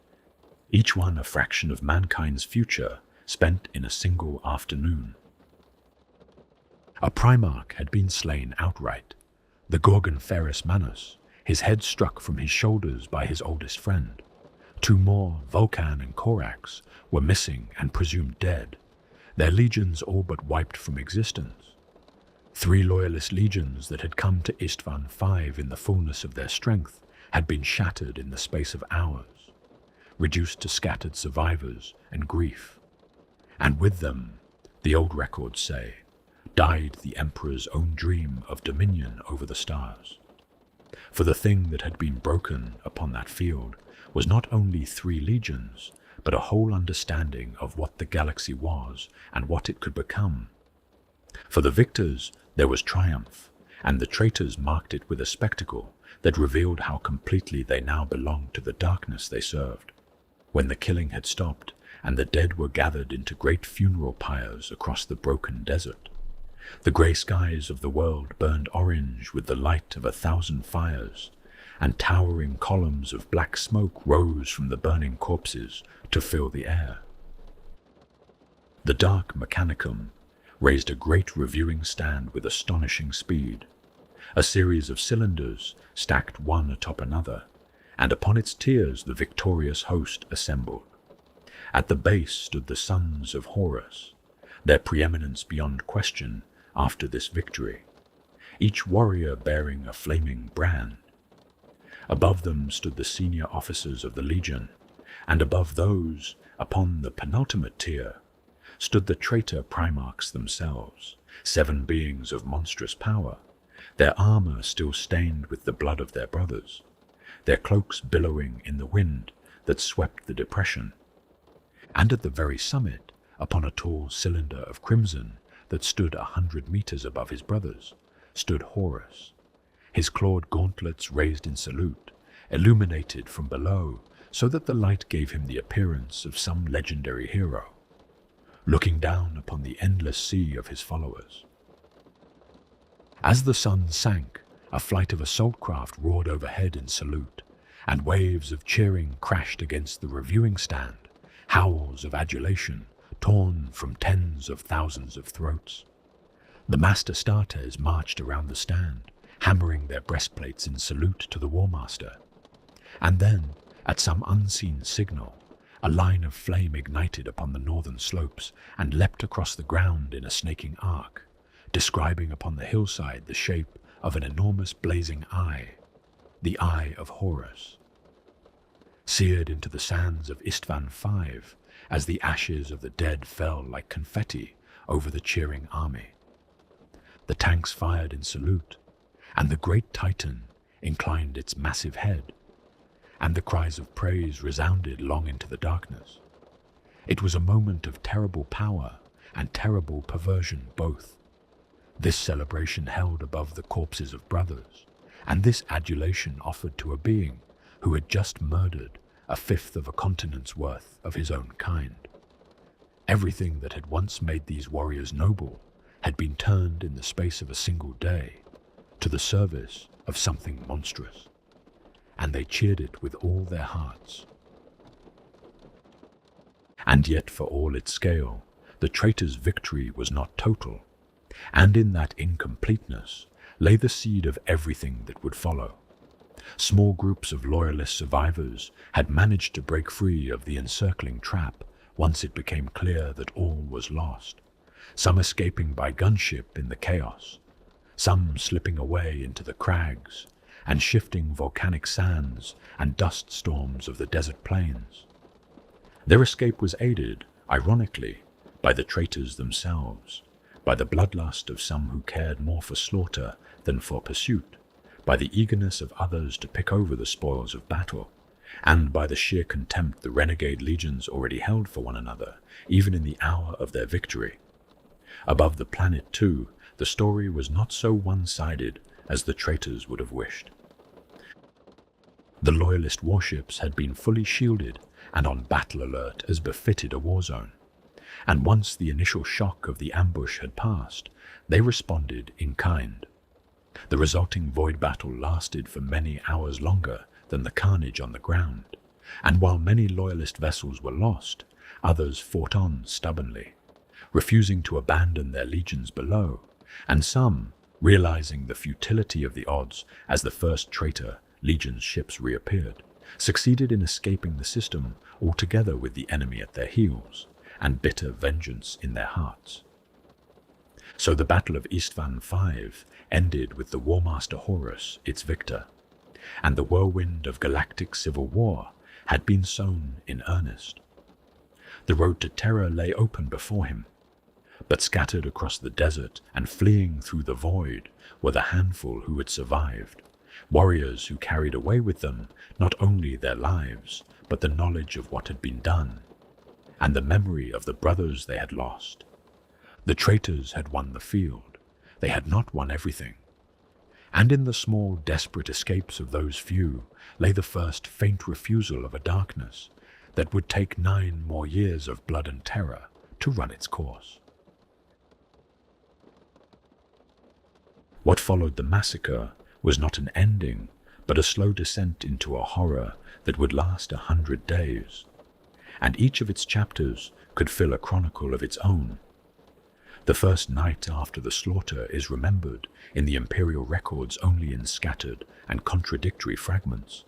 each one a fraction of mankind's future spent in a single afternoon. A Primarch had been slain outright, the Gorgon Ferris Manus, his head struck from his shoulders by his oldest friend. 2 more, Vulcan and Corax, were missing and presumed dead, their legions all but wiped from existence. 3 loyalist legions that had come to Isstvan V in the fullness of their strength had been shattered in the space of hours, reduced to scattered survivors and grief. And with them, the old records say, died the Emperor's own dream of dominion over the stars. For the thing that had been broken upon that field was not only 3 legions, but a whole understanding of what the galaxy was and what it could become. For the victors, there was triumph, and the traitors marked it with a spectacle that revealed how completely they now belonged to the darkness they served. When the killing had stopped, and the dead were gathered into great funeral pyres across the broken desert, the grey skies of the world burned orange with the light of 1,000 fires, and towering columns of black smoke rose from the burning corpses to fill the air. The dark Mechanicum raised a great reviewing stand with astonishing speed, a series of cylinders stacked one atop another, and upon its tiers the victorious host assembled. At the base stood the sons of Horus, their preeminence beyond question after this victory, each warrior bearing a flaming brand. Above them stood the senior officers of the Legion, and above those, upon the penultimate tier, stood the traitor Primarchs themselves, 7 beings of monstrous power, their armor still stained with the blood of their brothers, their cloaks billowing in the wind that swept the depression. And at the very summit, upon a tall cylinder of crimson that stood 100 meters above his brothers, stood Horus, his clawed gauntlets raised in salute, illuminated from below so that the light gave him the appearance of some legendary hero, looking down upon the endless sea of his followers. As the sun sank, a flight of assault craft roared overhead in salute, and waves of cheering crashed against the reviewing stand, howls of adulation torn from tens of thousands of throats. The Master Starters marched around the stand, hammering their breastplates in salute to the War Master. And then, at some unseen signal, a line of flame ignited upon the northern slopes and leapt across the ground in a snaking arc, describing upon the hillside the shape of an enormous blazing eye, the Eye of Horus. Seared into the sands of Isstvan V, as the ashes of the dead fell like confetti over the cheering army. The tanks fired in salute, and the great Titan inclined its massive head, and the cries of praise resounded long into the darkness. It was a moment of terrible power and terrible perversion both. This celebration held above the corpses of brothers, and this adulation offered to a being who had just murdered 1/5 of a continent's worth of his own kind. Everything that had once made these warriors noble had been turned in the space of a single day to the service of something monstrous, and they cheered it with all their hearts. And yet, for all its scale, the traitor's victory was not total, and in that incompleteness lay the seed of everything that would follow. Small groups of loyalist survivors had managed to break free of the encircling trap once it became clear that all was lost, some escaping by gunship in the chaos, some slipping away into the crags and shifting volcanic sands and dust storms of the desert plains. Their escape was aided, ironically, by the traitors themselves, by the bloodlust of some who cared more for slaughter than for pursuit, by the eagerness of others to pick over the spoils of battle, and by the sheer contempt the renegade legions already held for one another, even in the hour of their victory. Above the planet, too, the story was not so one-sided as the traitors would have wished. The Loyalist warships had been fully shielded and on battle alert as befitted a war zone, and once the initial shock of the ambush had passed, they responded in kind. The resulting void battle lasted for many hours longer than the carnage on the ground, and while many Loyalist vessels were lost, others fought on stubbornly, refusing to abandon their legions below, and some, realizing the futility of the odds as the first traitor Legion's ships reappeared, succeeded in escaping the system altogether with the enemy at their heels and bitter vengeance in their hearts. So the Battle of Isstvan V ended with the Warmaster Horus its victor, and the whirlwind of galactic civil war had been sown in earnest. The road to terror lay open before him, but scattered across the desert and fleeing through the void were the handful who had survived, warriors who carried away with them not only their lives, but the knowledge of what had been done, and the memory of the brothers they had lost. The traitors had won the field. They had not won everything. And in the small, desperate escapes of those few lay the first faint refusal of a darkness that would take 9 more years of blood and terror to run its course. What followed the massacre was not an ending, but a slow descent into a horror that would last 100 days, and each of its chapters could fill a chronicle of its own. The first night after the slaughter is remembered in the Imperial records only in scattered and contradictory fragments,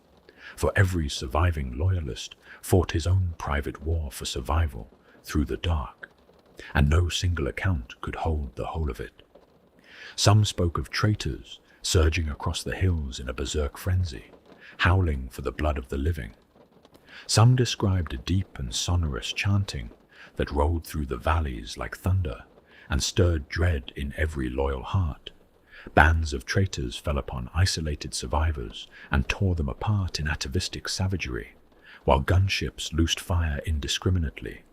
for every surviving Loyalist fought his own private war for survival through the dark, and no single account could hold the whole of it. Some spoke of traitors surging across the hills in a berserk frenzy, howling for the blood of the living. Some described a deep and sonorous chanting that rolled through the valleys like thunder and stirred dread in every loyal heart. Bands of traitors fell upon isolated survivors and tore them apart in atavistic savagery, while gunships loosed fire indiscriminately,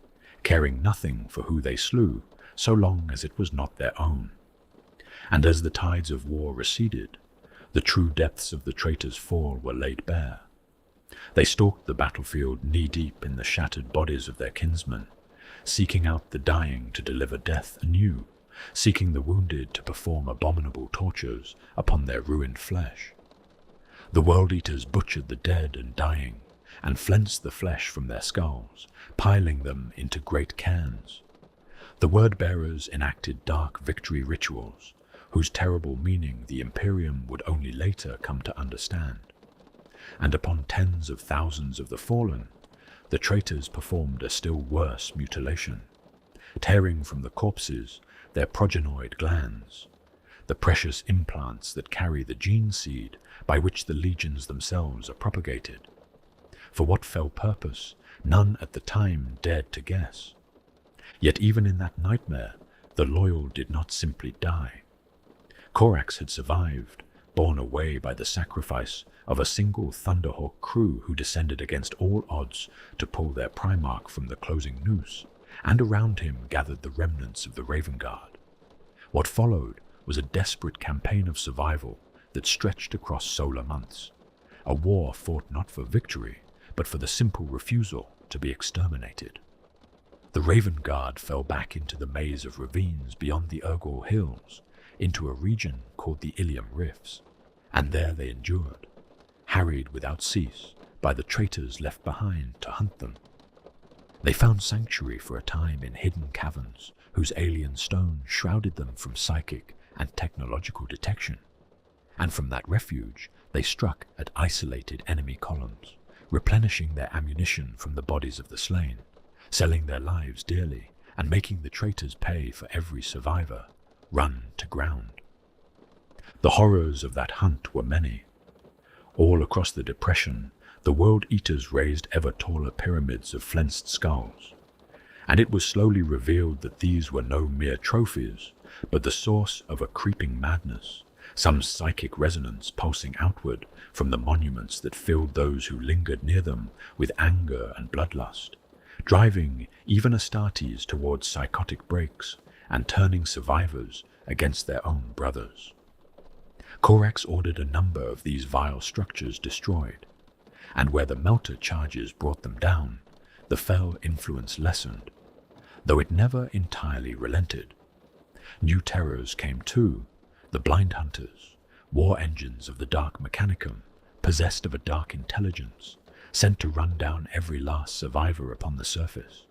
caring nothing for who they slew so long as it was not their own. And as the tides of war receded, the true depths of the traitors' fall were laid bare. They stalked the battlefield knee-deep in the shattered bodies of their kinsmen, seeking out the dying to deliver death anew, seeking the wounded to perform abominable tortures upon their ruined flesh. The World-Eaters butchered the dead and dying, and flensed the flesh from their skulls, piling them into great cairns. The Word-Bearers enacted dark victory rituals, whose terrible meaning the Imperium would only later come to understand. And upon tens of thousands of the fallen, the traitors performed a still worse mutilation, tearing from the corpses their progenoid glands, the precious implants that carry the gene seed by which the legions themselves are propagated. For what fell purpose, none at the time dared to guess. Yet even in that nightmare, the loyal did not simply die. Corax had survived, borne away by the sacrifice of a single Thunderhawk crew who descended against all odds to pull their Primarch from the closing noose, and around him gathered the remnants of the Raven Guard. What followed was a desperate campaign of survival that stretched across solar months, a war fought not for victory, but for the simple refusal to be exterminated. The Raven Guard fell back into the maze of ravines beyond the Urgor Hills, into a region called the Ilium Rifts, and there they endured, harried without cease by the traitors left behind to hunt them. They found sanctuary for a time in hidden caverns whose alien stone shrouded them from psychic and technological detection, and from that refuge they struck at isolated enemy columns, replenishing their ammunition from the bodies of the slain, selling their lives dearly and making the traitors pay for every survivor run to ground. The horrors of that hunt were many. All across the Depression, the World-Eaters raised ever taller pyramids of flensed skulls, and it was slowly revealed that these were no mere trophies, but the source of a creeping madness, some psychic resonance pulsing outward from the monuments that filled those who lingered near them with anger and bloodlust, driving even Astartes towards psychotic breaks and turning survivors against their own brothers. Corax ordered a number of these vile structures destroyed, and where the melter charges brought them down, the fell influence lessened, though it never entirely relented. New terrors came too, the blind hunters, war engines of the dark mechanicum, possessed of a dark intelligence, sent to run down every last survivor upon the surface,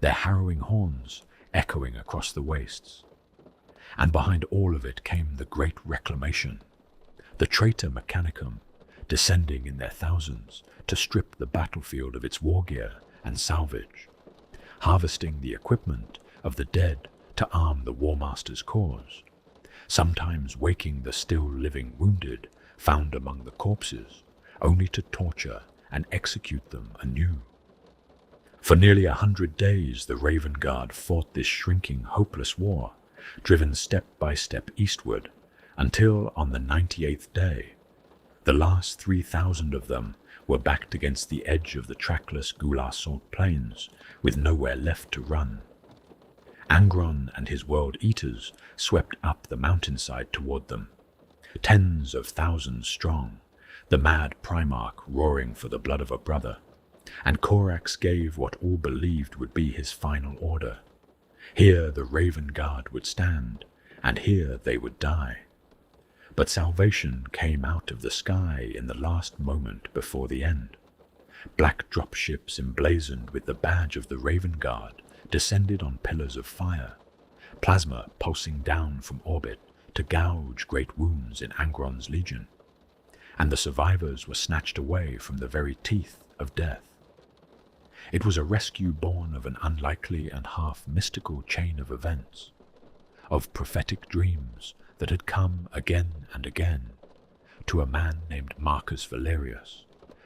their harrowing horns echoing across the wastes. And behind all of it came the great reclamation, the traitor mechanicum, descending in their thousands to strip the battlefield of its war gear and salvage, harvesting the equipment of the dead to arm the War Master's cause, sometimes waking the still-living wounded found among the corpses, only to torture and execute them anew. For nearly 100 days the Raven Guard fought this shrinking, hopeless war, driven step by step eastward, until on the 98th day, the last 3,000 of them were backed against the edge of the trackless Gular Salt Plains, with nowhere left to run. Angron and his World Eaters swept up the mountainside toward them, tens of thousands strong, the mad Primarch roaring for the blood of a brother, and Corax gave what all believed would be his final order. Here the Raven Guard would stand, and here they would die. But salvation came out of the sky in the last moment before the end. Black drop ships emblazoned with the badge of the Raven Guard descended on pillars of fire, plasma pulsing down from orbit to gouge great wounds in Angron's legion, and the survivors were snatched away from the very teeth of death. It was a rescue born of an unlikely and half-mystical chain of events, of prophetic dreams that had come again and again to a man named Marcus Valerius,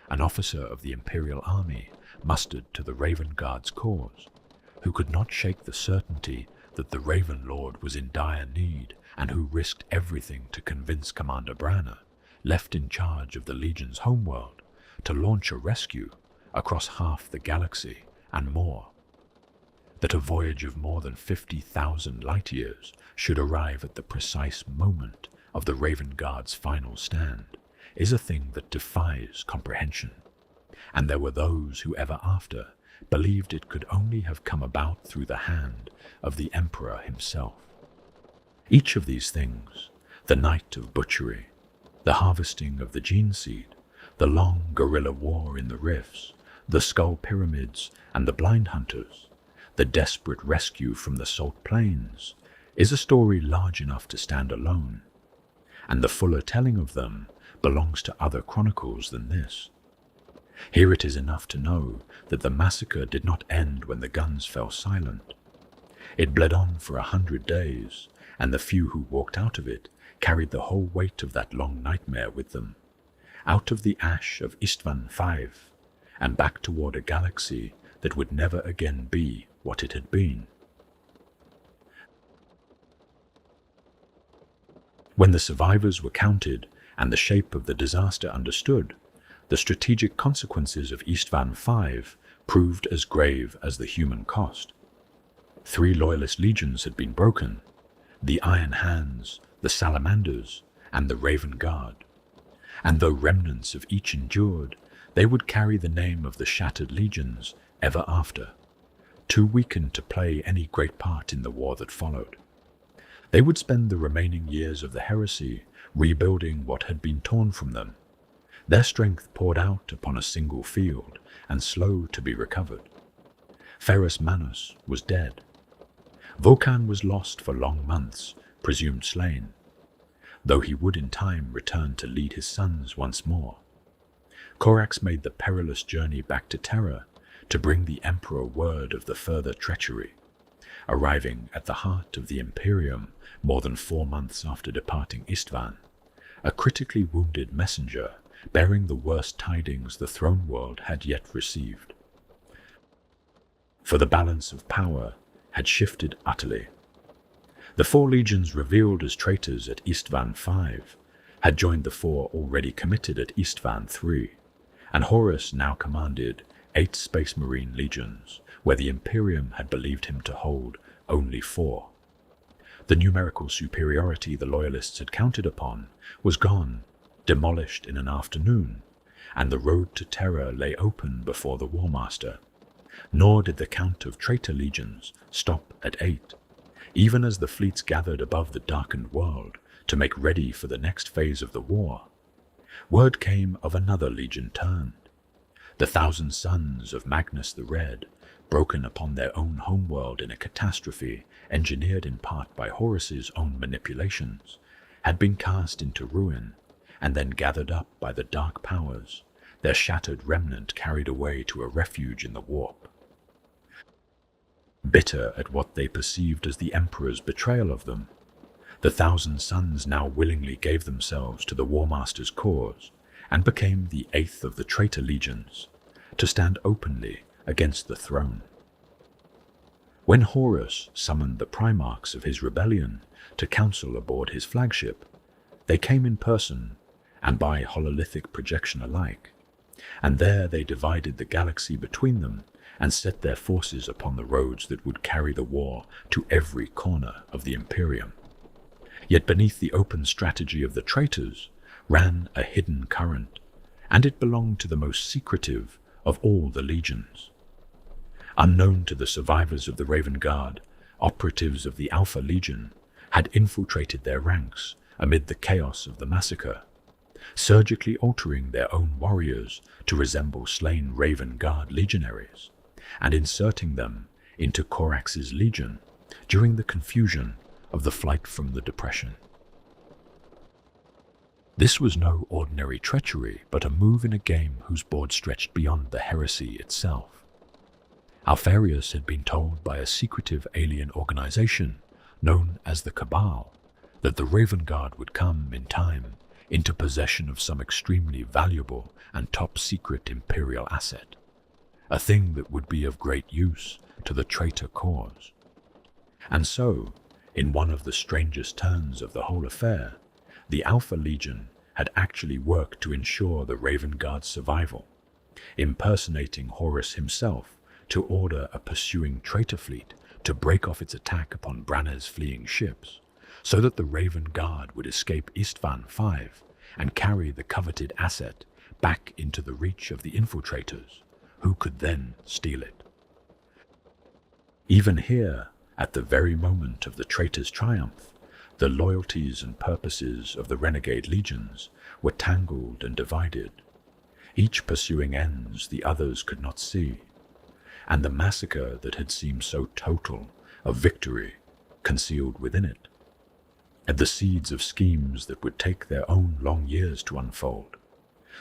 an officer of the Imperial Army mustered to the Raven Guard's cause, who could not shake the certainty that the Raven Lord was in dire need and who risked everything to convince Commander Branner, left in charge of the Legion's homeworld, to launch a rescue across half the galaxy and more. That a voyage of more than 50,000 light-years should arrive at the precise moment of the Raven Guard's final stand is a thing that defies comprehension, and there were those who ever after believed it could only have come about through the hand of the Emperor himself. Each of these things, the night of butchery, the harvesting of the gene seed, the long guerrilla war in the rifts, the skull pyramids and the blind hunters, the desperate rescue from the salt plains, is a story large enough to stand alone, and the fuller telling of them belongs to other chronicles than this. Here it is enough to know that the massacre did not end when the guns fell silent. It bled on for 100 days, and the few who walked out of it carried the whole weight of that long nightmare with them, out of the ash of Isstvan V, and back toward a galaxy that would never again be what it had been. When the survivors were counted and the shape of the disaster understood, the strategic consequences of Isstvan V proved as grave as the human cost. 3 loyalist legions had been broken, the Iron Hands, the Salamanders, and the Raven Guard, and though remnants of each endured, they would carry the name of the shattered legions ever after, too weakened to play any great part in the war that followed. They would spend the remaining years of the heresy rebuilding what had been torn from them, their strength poured out upon a single field and slow to be recovered. Ferrus Manus was dead. Vulcan was lost for long months, presumed slain, though he would in time return to lead his sons once more. Corax made the perilous journey back to Terra to bring the Emperor word of the further treachery, arriving at the heart of the Imperium more than 4 months after departing Isstvan, a critically wounded messenger bearing the worst tidings the throne world had yet received. For the balance of power had shifted utterly. The 4 legions revealed as traitors at Isstvan V had joined the 4 already committed at Isstvan III, and Horus now commanded 8 Space Marine legions, where the Imperium had believed him to hold only 4. The numerical superiority the Loyalists had counted upon was gone, demolished in an afternoon, and the road to terror lay open before the War Master. Nor did the count of traitor legions stop at 8, even as the fleets gathered above the darkened world to make ready for the next phase of the war. Word came of another legion turned. The 1,000 sons of Magnus the Red, broken upon their own homeworld in a catastrophe engineered in part by Horus's own manipulations, had been cast into ruin and then gathered up by the dark powers, their shattered remnant carried away to a refuge in the warp. Bitter at what they perceived as the Emperor's betrayal of them, the 1,000 sons now willingly gave themselves to the War Master's cause and became the 8th of the traitor legions, to stand openly against the throne. When Horus summoned the Primarchs of his rebellion to council aboard his flagship, they came in person and by hololithic projection alike, and there they divided the galaxy between them and set their forces upon the roads that would carry the war to every corner of the Imperium. Yet beneath the open strategy of the traitors ran a hidden current, and it belonged to the most secretive of all the legions. Unknown to the survivors of the Raven Guard, operatives of the Alpha Legion had infiltrated their ranks amid the chaos of the massacre, surgically altering their own warriors to resemble slain Raven Guard legionaries, and inserting them into Corax's legion during the confusion of the flight from the Depression. This was no ordinary treachery, but a move in a game whose board stretched beyond the heresy itself. Alpharius had been told by a secretive alien organization known as the Cabal that the Raven Guard would come in time into possession of some extremely valuable and top-secret Imperial asset, a thing that would be of great use to the traitor cause. And so, in one of the strangest turns of the whole affair, the Alpha Legion had actually worked to ensure the Raven Guard's survival, impersonating Horus himself to order a pursuing traitor fleet to break off its attack upon Branna's fleeing ships, so that the Raven Guard would escape Isstvan 5 and carry the coveted asset back into the reach of the infiltrators, who could then steal it. Even here, at the very moment of the traitor's triumph, the loyalties and purposes of the renegade legions were tangled and divided, each pursuing ends the others could not see, and the massacre that had seemed so total of victory concealed within it, and the seeds of schemes that would take their own long years to unfold.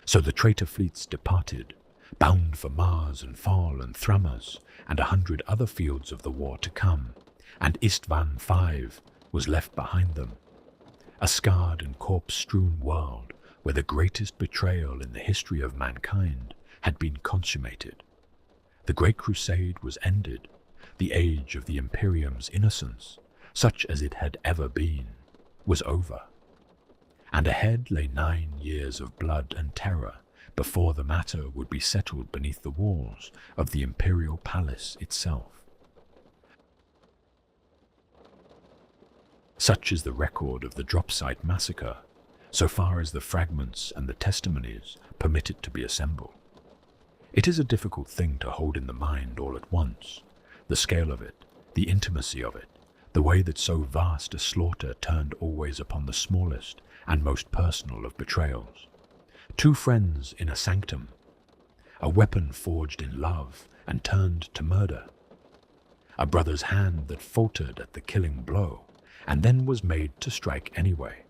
So the traitor fleets departed, bound for Mars and Fall and Thramas and 100 other fields of the war to come, and Isstvan 5 was left behind them, a scarred and corpse-strewn world where the greatest betrayal in the history of mankind had been consummated. The Great Crusade was ended, the age of the Imperium's innocence, such as it had ever been, was over, and ahead lay 9 years of blood and terror before the matter would be settled beneath the walls of the Imperial Palace itself. Such is the record of the Drop Site Massacre, so far as the fragments and the testimonies permit it to be assembled. It is a difficult thing to hold in the mind all at once, the scale of it, the intimacy of it, the way that so vast a slaughter turned always upon the smallest and most personal of betrayals. 2 friends in a sanctum, a weapon forged in love and turned to murder, a brother's hand that faltered at the killing blow and then was made to strike anyway.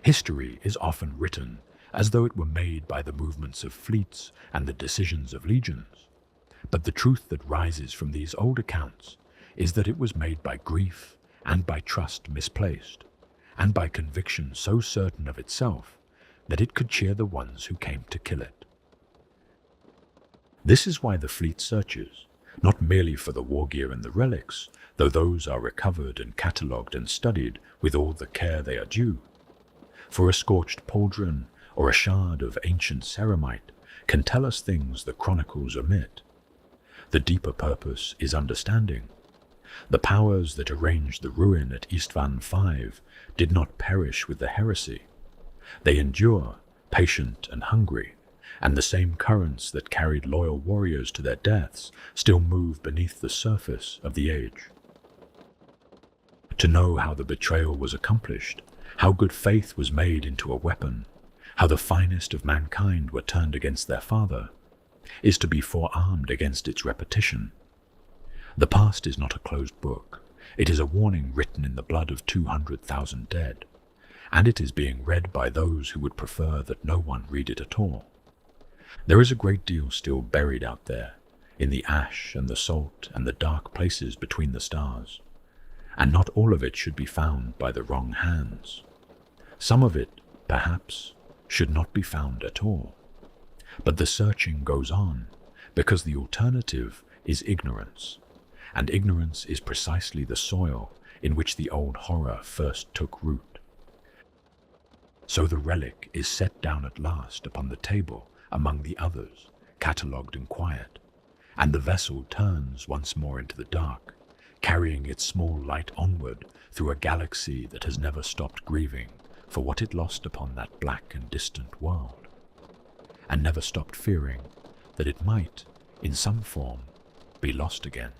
History is often written as though it were made by the movements of fleets and the decisions of legions, but the truth that rises from these old accounts is that it was made by grief and by trust misplaced, and by conviction so certain of itself that it could cheer the ones who came to kill it. This is why the fleet searches, not merely for the war gear and the relics, though those are recovered and catalogued and studied with all the care they are due. For a scorched pauldron or a shard of ancient ceramite can tell us things the chronicles omit. The deeper purpose is understanding, The powers that arranged the ruin at Isstvan 5 did not perish with the heresy. They endure, patient and hungry, and the same currents that carried loyal warriors to their deaths still move beneath the surface of the age. To know how the betrayal was accomplished, how good faith was made into a weapon, how the finest of mankind were turned against their father, is to be forearmed against its repetition. The past is not a closed book. It is a warning written in the blood of 200,000 dead, and it is being read by those who would prefer that no one read it at all. There is a great deal still buried out there, in the ash and the salt and the dark places between the stars, and not all of it should be found by the wrong hands. Some of it, perhaps, should not be found at all. But the searching goes on, because the alternative is ignorance, and ignorance is precisely the soil in which the old horror first took root. So the relic is set down at last upon the table among the others, catalogued and quiet, and the vessel turns once more into the dark, carrying its small light onward through a galaxy that has never stopped grieving for what it lost upon that black and distant world, and never stopped fearing that it might, in some form, be lost again.